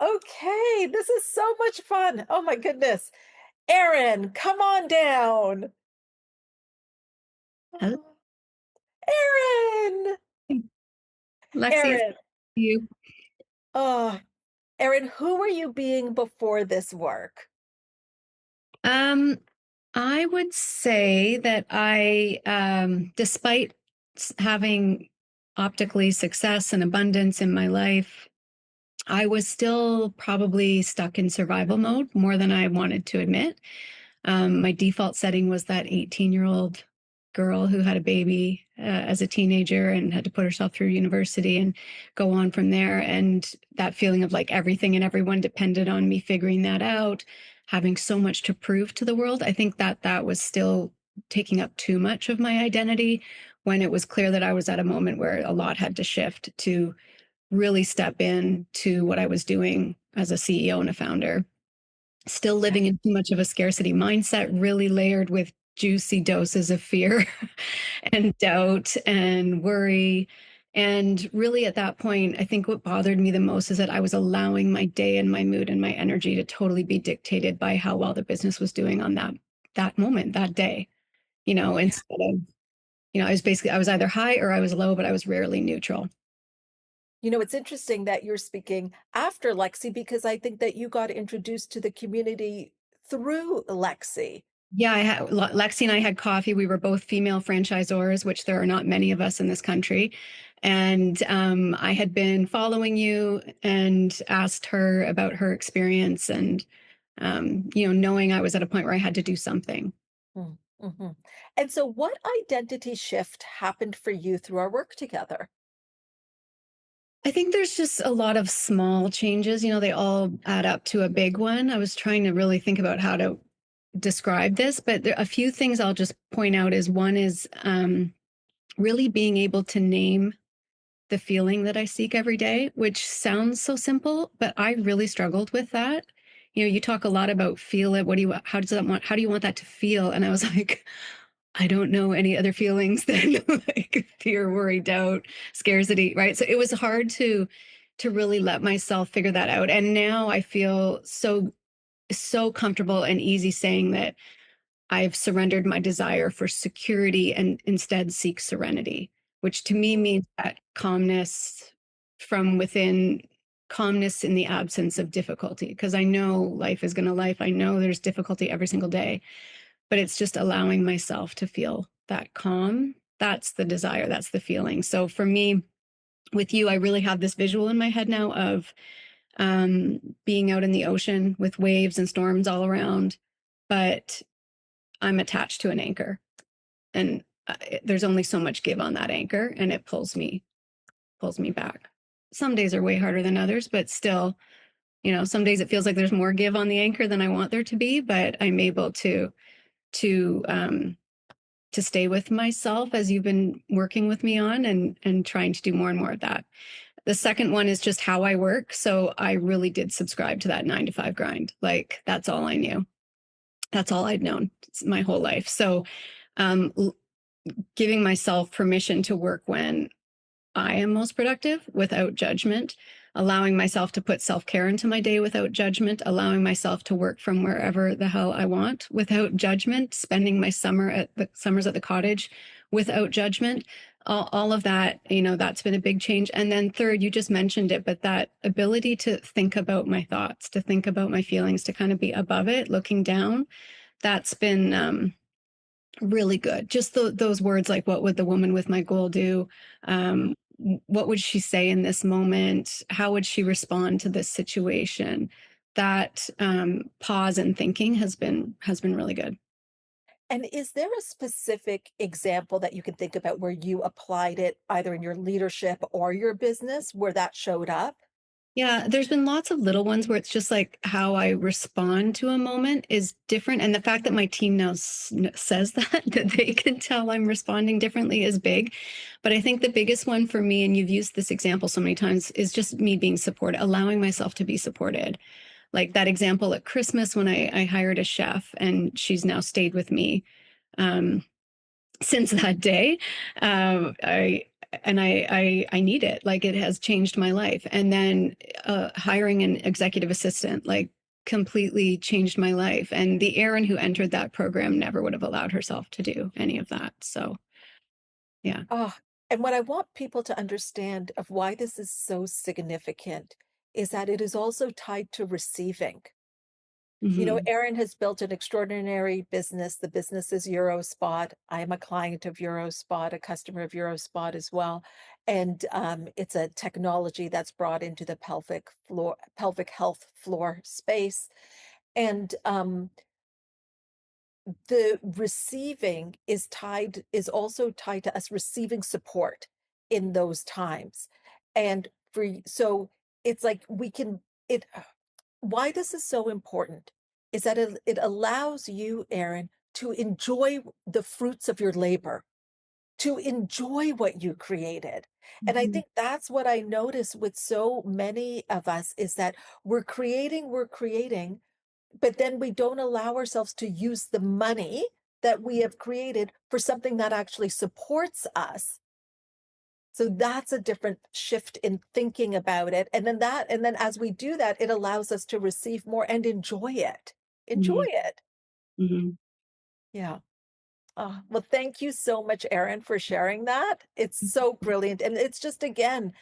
okay. This is so much fun. Oh my goodness. Erin, come on down. Hello. Erin. Lexi, it's Erin. you. Oh, Erin, who were you being before this work? I would say that despite having optically success and abundance in my life, I was still probably stuck in survival mode more than I wanted to admit. My default setting was that 18-year-old girl who had a baby as a teenager and had to put herself through university and go on from there. And that feeling of like everything and everyone depended on me figuring that out, having so much to prove to the world. I think that was still taking up too much of my identity when it was clear that I was at a moment where a lot had to shift to really step in to what I was doing as a CEO and a founder. Still living in too much of a scarcity mindset, really layered with juicy doses of fear and doubt and worry. And really at that point, I think what bothered me the most is that I was allowing my day and my mood and my energy to totally be dictated by how well the business was doing on that moment, that day, instead of, I was either high or I was low, but I was rarely neutral. It's interesting that you're speaking after Lexi because I think that you got introduced to the community through Lexi. Yeah, Lexi and I had coffee. We were both female franchisors, which there are not many of us in this country. And I had been following you and asked her about her experience and, knowing I was at a point where I had to do something. Mm-hmm. And so what identity shift happened for you through our work together? I think there's just a lot of small changes, they all add up to a big one. I was trying to really think about how to describe this, but a few things I'll just point out is one is really being able to name the feeling that I seek every day, which sounds so simple, but I really struggled with that. You talk a lot about feel it. How do you want that to feel? And I was like, I don't know any other feelings than like fear, worry, doubt, scarcity, right? So it was hard to really let myself figure that out. And now I feel so comfortable and easy saying that I've surrendered my desire for security and instead seek serenity, which to me means that calmness from within, calmness in the absence of difficulty. Because I know life is going to life. I know there's difficulty every single day, but it's just allowing myself to feel that calm. That's the desire. That's the feeling. So for me, with you, I really have this visual in my head now of being out in the ocean with waves and storms all around, but I'm attached to an anchor, and there's only so much give on that anchor, and it pulls me back. Some days are way harder than others, but still, some days it feels like there's more give on the anchor than I want there to be, but I'm able to stay with myself as you've been working with me on and trying to do more and more of that. The second one is just how I work. So I really did subscribe to that 9 to 5 grind. Like that's all I knew. That's all I'd known my whole life. So giving myself permission to work when I am most productive without judgment, allowing myself to put self-care into my day without judgment, allowing myself to work from wherever the hell I want without judgment, spending my summers at the cottage without judgment. All of that, that's been a big change. And then third, you just mentioned it, but that ability to think about my thoughts, to think about my feelings, to kind of be above it, looking down, that's been really good. Just those words like, what would the woman with my goal do? what would she say in this moment? How would she respond to this situation? That pause and thinking has been really good. And is there a specific example that you can think about where you applied it either in your leadership or your business where that showed up? Yeah, there's been lots of little ones where it's just like how I respond to a moment is different. And the fact that my team now says that they can tell I'm responding differently is big. But I think the biggest one for me, and you've used this example so many times, is just me being supported, allowing myself to be supported. Like that example at Christmas when I hired a chef and she's now stayed with me. Since that day, I need it. Like it has changed my life. And then hiring an executive assistant, like completely changed my life. And the Erin who entered that program never would have allowed herself to do any of that. So, yeah. Oh, and what I want people to understand of why this is so significant is that it is also tied to receiving. You know, Mm-hmm. Erin has built an extraordinary business. The business is Eurospot. I'm a client of Eurospot, a customer of Eurospot as well. And it's a technology that's brought into the pelvic health floor space. And the receiving is also tied to us receiving support in those times. And so it's like we can, it why this is so important is that it allows you, Erin, to enjoy the fruits of your labor, to enjoy what you created. And I Mm-hmm. think that's what I notice with so many of us is that we're creating, but then we don't allow ourselves to use the money that we have created for something that actually supports us. So that's a different shift in thinking about it. And then as we do that, it allows us to receive more and enjoy it. Enjoy Mm-hmm. it. Mm-hmm. Yeah. Well, thank you so much, Erin, for sharing that. It's so brilliant. And it's just, again,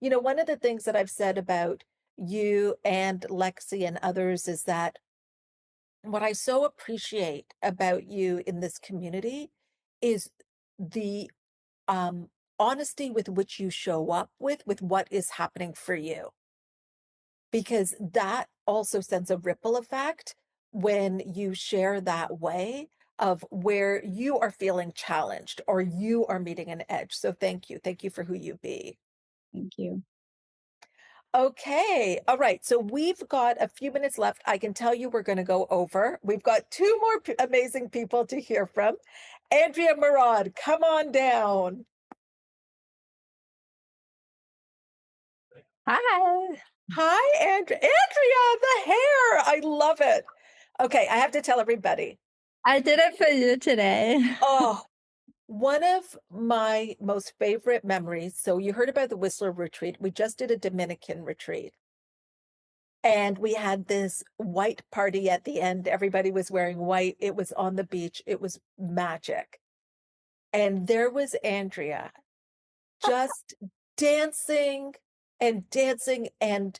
you know, one of the things that I've said about you and Lexi and others is that what I so appreciate about you in this community is the um, honesty with which you show up with what is happening for you, because that also sends a ripple effect when you share that way of where you are feeling challenged or you are meeting an edge. So thank you. Thank you for who you be. Thank you. Okay. All right. So we've got a few minutes left. I can tell you we're going to go over. We've got two more amazing people to hear from. Andrea Murad, come on down. Hi. Hi, Andrea. Andrea, the hair. I love it. Okay. I have to tell everybody. I did it for you today. Oh, one of my most favorite memories. So you heard about the Whistler retreat. We just did a Dominican retreat. And we had this white party at the end. Everybody was wearing white. It was on the beach. It was magic. And there was Andrea just dancing and dancing. And,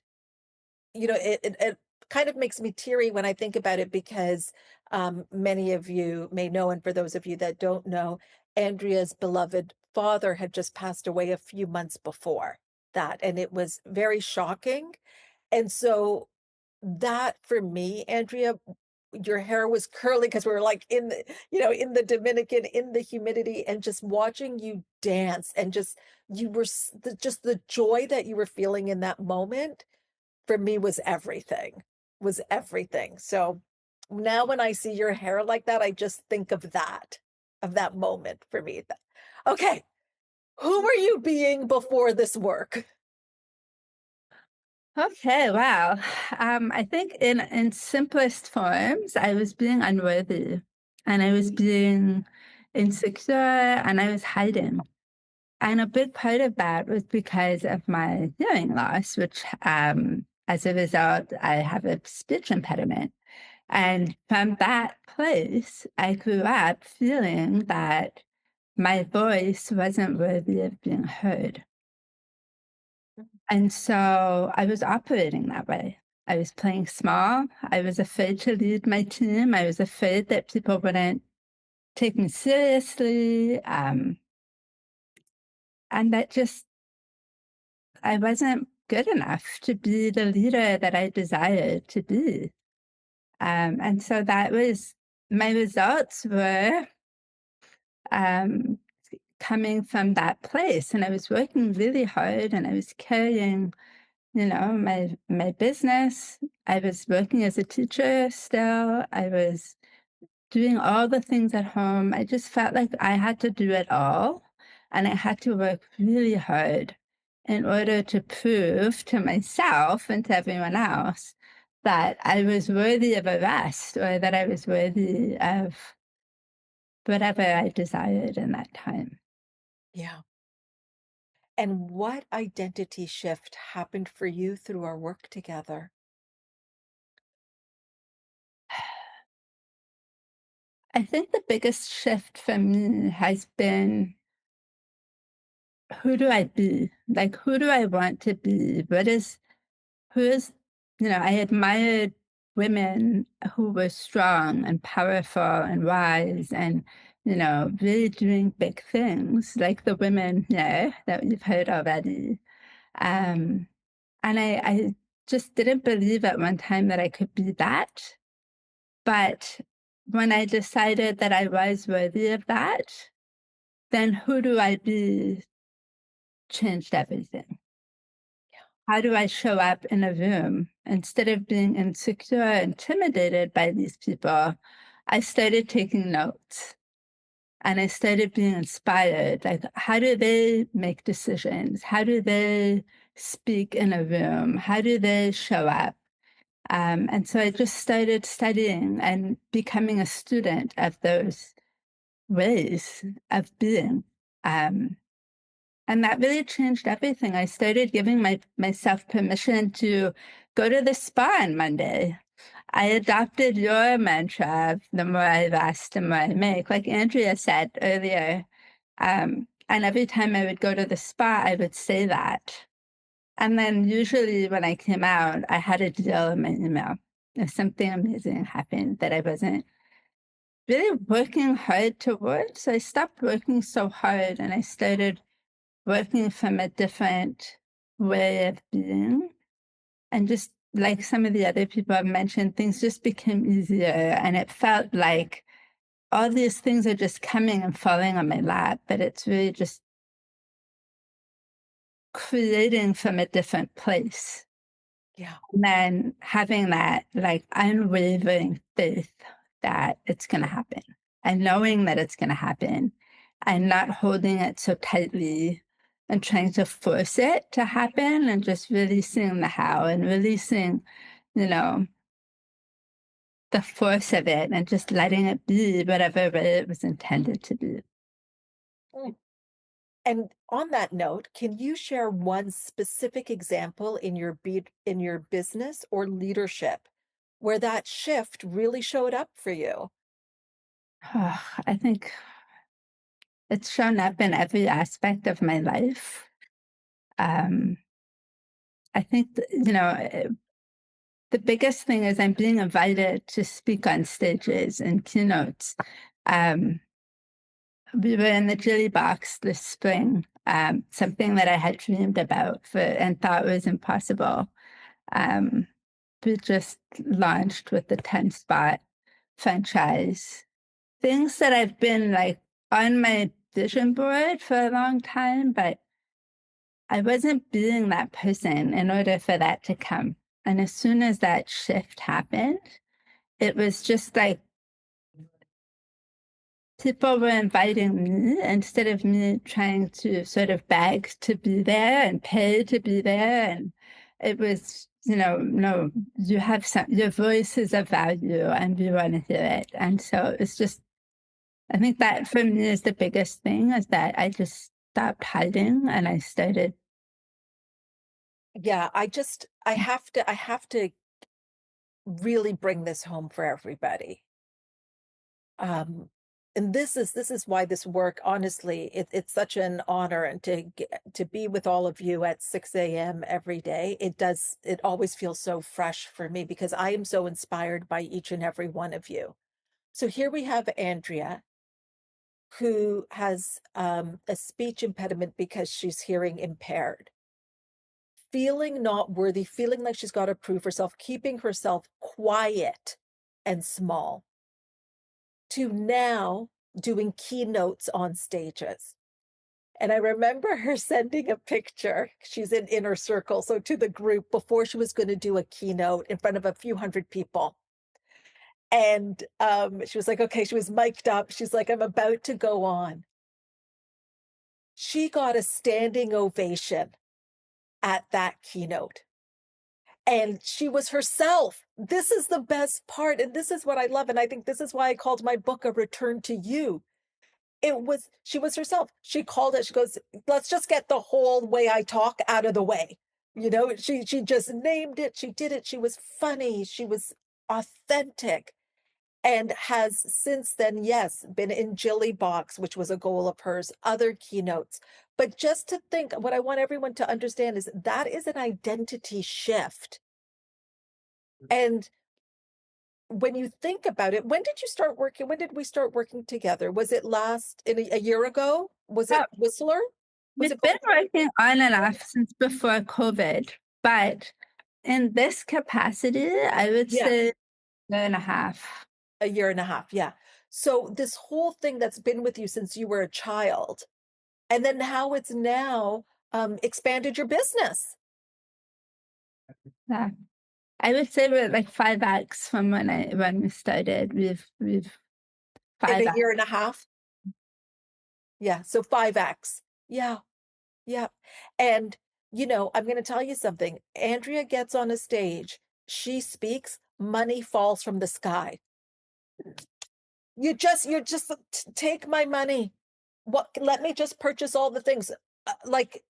you know, it kind of makes me teary when I think about it because many of you may know, and for those of you that don't know, Andrea's beloved father had just passed away a few months before that. And it was very shocking. And so that for me, Andrea, your hair was curly because we were like in the, you know, in the Dominican, in the humidity, and just watching you dance and just you were just the joy that you were feeling in that moment for me was everything, was everything. So now when I see your hair like that, I just think of that moment for me. Okay, who were you being before this work? Okay, wow. I think in simplest forms, I was being unworthy and I was being insecure and I was hiding. And a big part of that was because of my hearing loss, which as a result, I have a speech impediment. And from that place, I grew up feeling that my voice wasn't worthy of being heard. And so I was operating that way. I was playing small. I was afraid to lead my team. I was afraid that people wouldn't take me seriously. And that just I wasn't good enough to be the leader that I desired to be. And so that was my results were um, coming from that place. And I was working really hard and I was carrying, my business. I was working as a teacher still. I was doing all the things at home. I just felt like I had to do it all. And I had to work really hard in order to prove to myself and to everyone else that I was worthy of a rest or that I was worthy of whatever I desired in that time. Yeah. And what identity shift happened for you through our work together? I think the biggest shift for me has been, who do I be? Like, who do I want to be? Who is, I admired women who were strong and powerful and wise and, really doing big things, like the women here that you've heard already. Um, and I just didn't believe at one time that I could be that. But when I decided that I was worthy of that, then who do I be changed everything. How do I show up in a room? Instead of being insecure, intimidated by these people, I started taking notes and I started being inspired. Like, how do they make decisions? How do they speak in a room? How do they show up? And so I just started studying and becoming a student of those ways of being. Um, and that really changed everything. I started giving myself permission to go to the spa on Monday. I adopted your mantra of the more I rest, the more I make, like Andrea said earlier. And every time I would go to the spa, I would say that. And then usually when I came out, I had a deal in my email. If something amazing happened that I wasn't really working hard towards. So I stopped working so hard and I started working from a different way of being. And just like some of the other people I've mentioned, things just became easier. And it felt like all these things are just coming and falling on my lap, but it's really just creating from a different place. Yeah. And then having that like unwavering faith that it's going to happen and knowing that it's going to happen and not holding it so tightly and trying to force it to happen and just releasing the how and releasing, you know, the force of it and just letting it be whatever way it was intended to be. Mm. And on that note, can you share one specific example in your business or leadership where that shift really showed up for you? I think it's shown up in every aspect of my life. Um, I think, the biggest thing is I'm being invited to speak on stages and keynotes. Um, we were in the Jilly Box this spring, something that I had dreamed about and thought was impossible. Um, we just launched with the 10 spot franchise. Things that I've been like on my vision board for a long time, but I wasn't being that person in order for that to come. And as soon as that shift happened, it was just like people were inviting me instead of me trying to sort of beg to be there and pay to be there. And it was, no, you have your voice is of value and we want to hear it. And so it's just, I think that for me is the biggest thing is that I just stopped hiding and I started. Yeah, I have to really bring this home for everybody. And this is why this work, honestly, it's such an honor and to be with all of you at 6 a.m. every day. It always feels so fresh for me because I am so inspired by each and every one of you. So here we have Andrea, who has a speech impediment because she's hearing impaired. feeling not worthy, feeling like she's got to prove herself, keeping herself quiet and small, to now doing keynotes on stages. And I remember her sending a picture. She's in inner circle, so to the group before she was going to do a keynote in front of a few hundred people. And she was like, okay, she was mic'd up. She's like, I'm about to go on. She got a standing ovation at that keynote. And she was herself. This is the best part. And this is what I love. And I think this is why I called my book A Return to You. She was herself. She called it, she goes, let's just get the whole way I talk out of the way. You know, she just named it. She did it. She was funny. She was authentic. And has since then, yes, been in Jilly Box, which was a goal of hers, other keynotes. But just to think, what I want everyone to understand is that is an identity shift. And when you think about it, when did you start working? When did we start working together? Was it a year ago? Was it Whistler? We've been working on and off since before COVID, but in this capacity, I would say a year and a half. A year and a half, yeah. So this whole thing that's been with you since you were a child, and then how it's now expanded your business. Yeah. I would say we're like 5x from when we started. We've 5x. In a year and a half. Yeah, so 5x. Yeah, yeah. And you know, I'm going to tell you something. Andrea gets on a stage, she speaks, money falls from the sky. You're just take my money. Let me just purchase all the things. Like,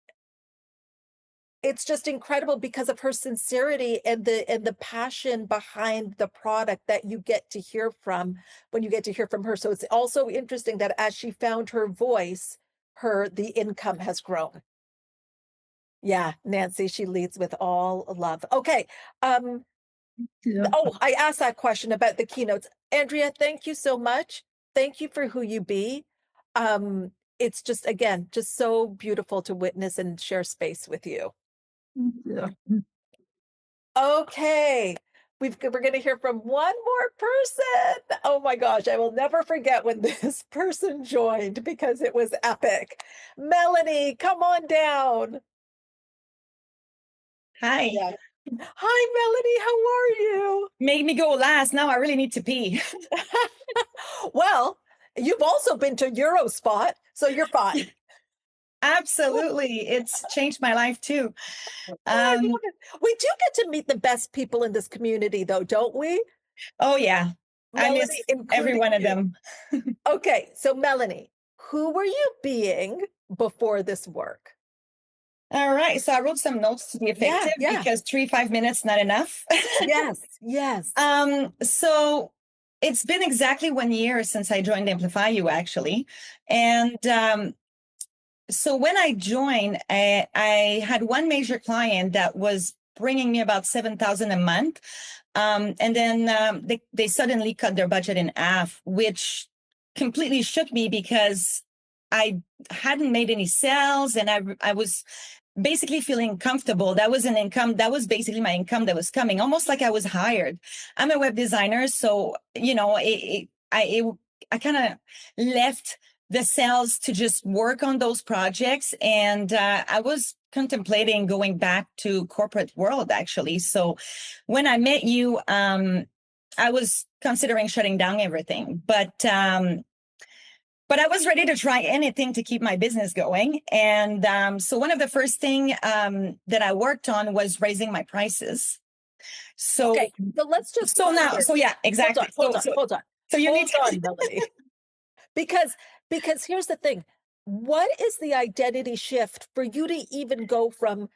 it's just incredible because of her sincerity and the passion behind the product that you get to hear from when you get to hear from her. So it's also interesting that as she found her voice, the income has grown. Yeah, Nancy, she leads with all love. Okay. Oh, I asked that question about the keynotes. Andrea, thank you so much. Thank you for who you be. It's just, again, just so beautiful to witness and share space with you. Okay. We're going to hear from one more person. Oh my gosh, I will never forget when this person joined because it was epic. Melanie, come on down. Hi. Yeah. Hi, Melanie. How are you? Made me go last. Now I really need to pee. Well, you've also been to Eurospot, so you're fine. Absolutely. It's changed my life too. We do get to meet the best people in this community, though, don't we? Oh, yeah. Melanie, I miss every one of them. Okay, so Melanie, who were you being before this work? All right. So I wrote some notes to be effective because 5 minutes, not enough. Yes. So it's been exactly 1 year since I joined Amplify You, actually. And so when I joined, I had one major client that was bringing me about $7,000 a month. And then they suddenly cut their budget in half, which completely shook me because I hadn't made any sales and I was basically feeling comfortable. That was an income. That was basically my income that was coming, almost like I was hired. I'm a web designer. So, you know, I kind of left the sales to just work on those projects. And I was contemplating going back to corporate world, actually. So when I met you, I was considering shutting down everything, but I was ready to try anything to keep my business going. And so one of the first thing that I worked on was raising my prices. So, okay, so let's just yeah, exactly. Hold on. So you need to Melanie. Because here's the thing. What is the identity shift for you to even go from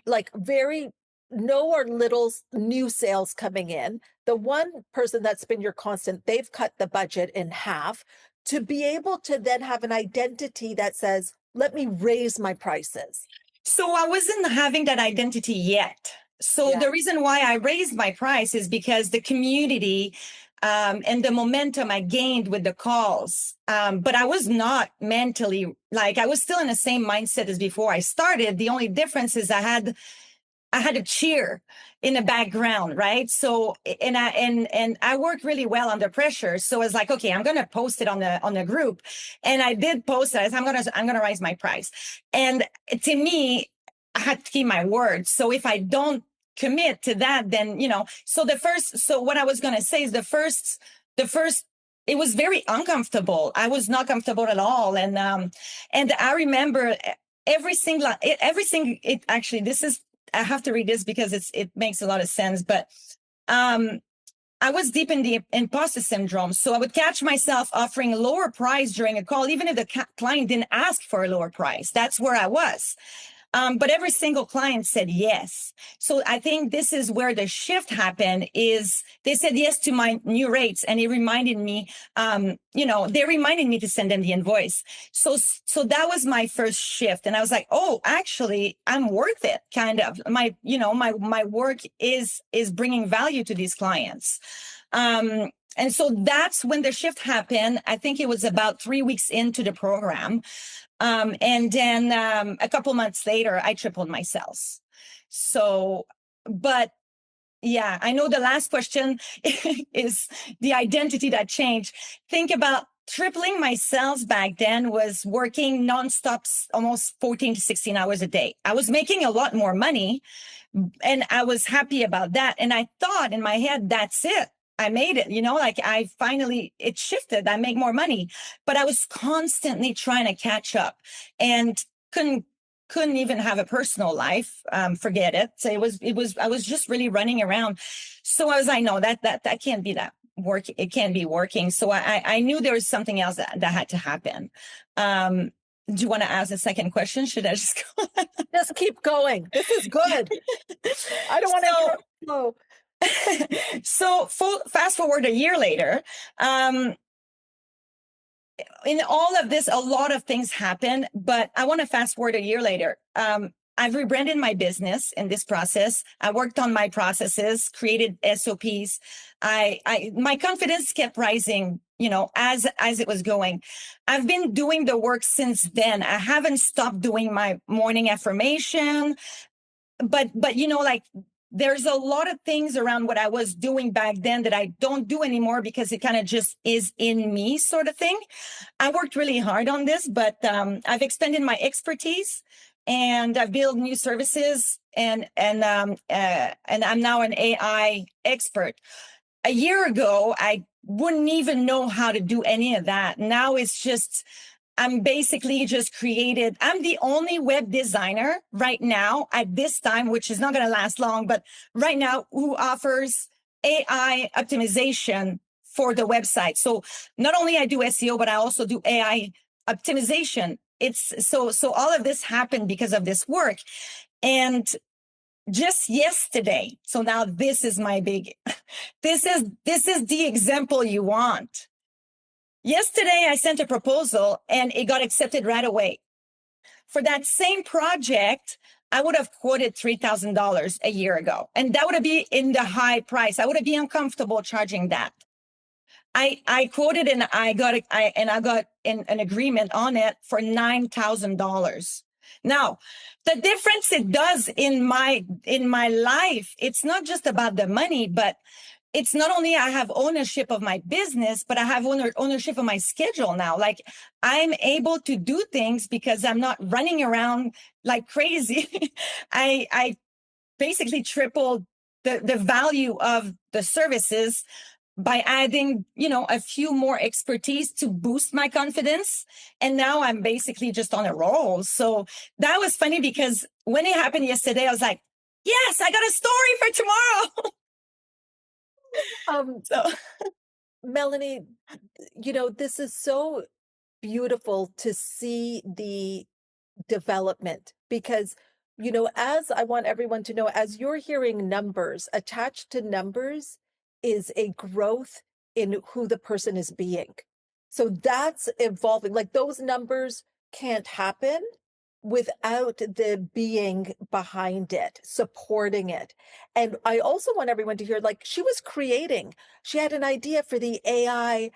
like very no or little new sales coming in? The one person that's been your constant, they've cut the budget in half, to be able to then have an identity that says, let me raise my prices. So I wasn't having that identity yet. So the reason why I raised my price is because the community and the momentum I gained with the calls. But I was not mentally, like I was still in the same mindset as before I started. The only difference is I had I had a cheer in the background, right? So and I work really well under pressure. So it's like, okay, I'm gonna post it on the group. And I did post it. I said, I'm gonna raise my price. And to me, I had to keep my word. So if I don't commit to that, then so what I was gonna say is the first it was very uncomfortable. I was not comfortable at all. And I remember everything it actually this is I have to read this because it makes a lot of sense. But I was deep in the imposter syndrome. So I would catch myself offering a lower price during a call, even if the client didn't ask for a lower price. That's where I was. But every single client said yes. So I think this is where the shift happened is they said yes to my new rates. And it reminded me, they reminded me to send them the invoice. So that was my first shift. And I was like, oh, actually, I'm worth it. Kind of my work is bringing value to these clients. And so that's when the shift happened. I think it was about 3 weeks into the program. And then a couple months later, I tripled my sales. So, but yeah, I know the last question is the identity that changed. Think about tripling my sales back then was working nonstop, almost 14 to 16 hours a day. I was making a lot more money and I was happy about that. And I thought in my head, that's it. I made it, it shifted. I make more money, but I was constantly trying to catch up and couldn't even have a personal life. Forget it. So I was just really running around. So I was like, no, that can't be that work. It can't be working. So I knew there was something else that had to happen. Do you want to ask a second question? Should I just go? Just keep going. This is good. I don't want to go. So fast forward a year later, in all of this, a lot of things happen, but I want to fast forward a year later. I've rebranded my business in this process. I worked on my processes, created SOPs. My confidence kept rising, as it was going. I've been doing the work since then. I haven't stopped doing my morning affirmation, but there's a lot of things around what I was doing back then that I don't do anymore because it kind of just is in me, sort of thing. I worked really hard on this, but I've expanded my expertise and I've built new services and I'm now an AI expert. A year ago, I wouldn't even know how to do any of that. Now it's just I'm basically just created. I'm the only web designer right now at this time, which is not going to last long, but right now who offers AI optimization for the website. So not only I do SEO, but I also do AI optimization. It's so all of this happened because of this work. And just yesterday, so now this is my big, this is the example you want. Yesterday, I sent a proposal and it got accepted right away. For that same project, I would have quoted $3,000 a year ago, and that would be in the high price. I would have been uncomfortable charging that. I quoted and I got an agreement on it for $9,000. Now, the difference it does in my life, it's not just about the money, but it's not only I have ownership of my business, but I have ownership of my schedule now. Like I'm able to do things because I'm not running around like crazy. I basically tripled the value of the services by adding, a few more expertise to boost my confidence. And now I'm basically just on a roll. So that was funny because when it happened yesterday, I was like, yes, I got a story for tomorrow. So Melanie, this is so beautiful to see the development because, as I want everyone to know, as you're hearing numbers, attached to numbers is a growth in who the person is being. So that's evolving. Like those numbers can't happen without the being behind it, supporting it. And I also want everyone to hear, like she had an idea for the AI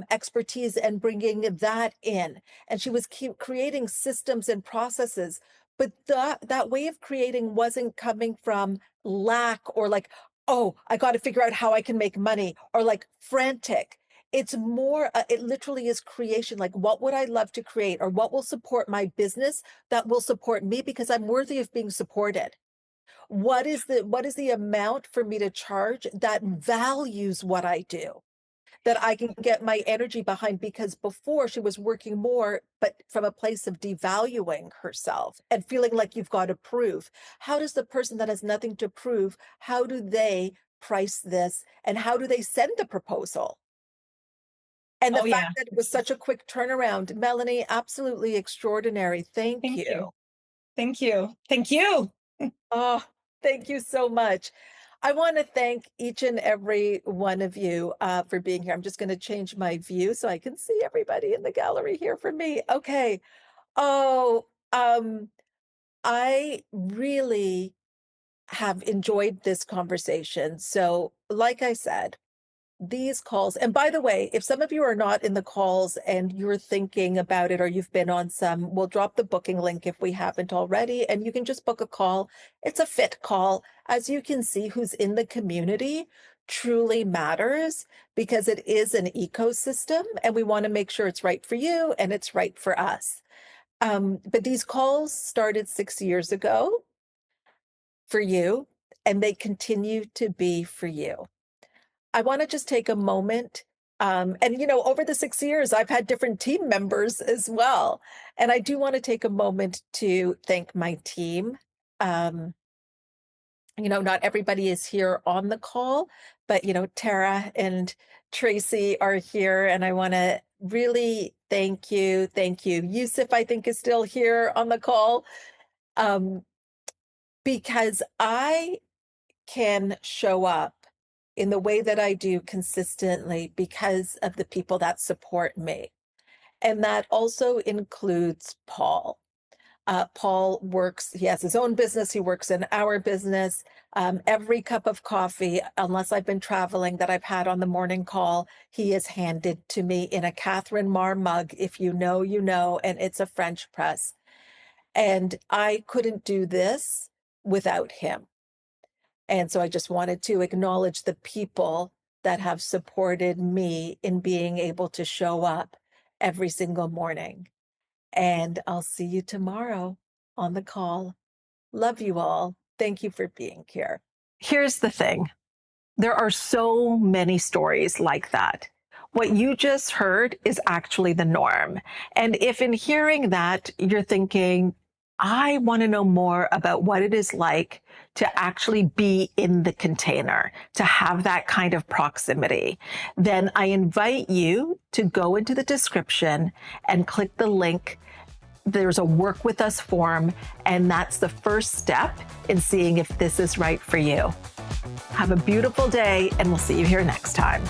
expertise and bringing that in. And she was creating systems and processes, But that way of creating wasn't coming from lack or like, oh, I got to figure out how I can make money or like frantic. It's more, it literally is creation. Like, what would I love to create or what will support my business that will support me because I'm worthy of being supported? What is the amount for me to charge that values what I do? That I can get my energy behind, because before she was working more, but from a place of devaluing herself and feeling like you've got to prove. How does the person that has nothing to prove, how do they price this and how do they send the proposal? And the Oh, yeah. fact that it was such a quick turnaround, Melanie, absolutely extraordinary. Thank Thank you. you. Thank you. Thank you. Oh, thank you so much. I want to thank each and every one of you for being here. I'm just going to change my view so I can see everybody in the gallery here for me. Okay. Oh, I really have enjoyed this conversation. So, like I said, these calls, and by the way, if some of you are not in the calls and you're thinking about it or you've been on some, we'll drop the booking link if we haven't already, and you can just book a call. It's a fit call. As you can see, who's in the community truly matters because it is an ecosystem and we want to make sure it's right for you and it's right for us. But these calls started 6 years ago for you, and they continue to be for you. I want to just take a moment. And, over the 6 years, I've had different team members as well. And I do want to take a moment to thank my team. Not everybody is here on the call, but, Tara and Tracy are here. And I want to really thank you. Thank you. Yusuf, I think, is still here on the call because I can show up in the way that I do consistently because of the people that support me. And that also includes Paul. Paul works, he has his own business, he works in our business. Every cup of coffee, unless I've been traveling, that I've had on the morning call, he is handed to me in a Catherine Marr mug. If you know, you know, and it's a French press. And I couldn't do this without him. And so I just wanted to acknowledge the people that have supported me in being able to show up every single morning. And I'll see you tomorrow on the call. Love you all. Thank you for being here. Here's the thing. There are so many stories like that. What you just heard is actually the norm. And if in hearing that, you're thinking, I want to know more about what it is like to actually be in the container, to have that kind of proximity, then I invite you to go into the description and click the link. There's a work with us form, and that's the first step in seeing if this is right for you. Have a beautiful day, and we'll see you here next time.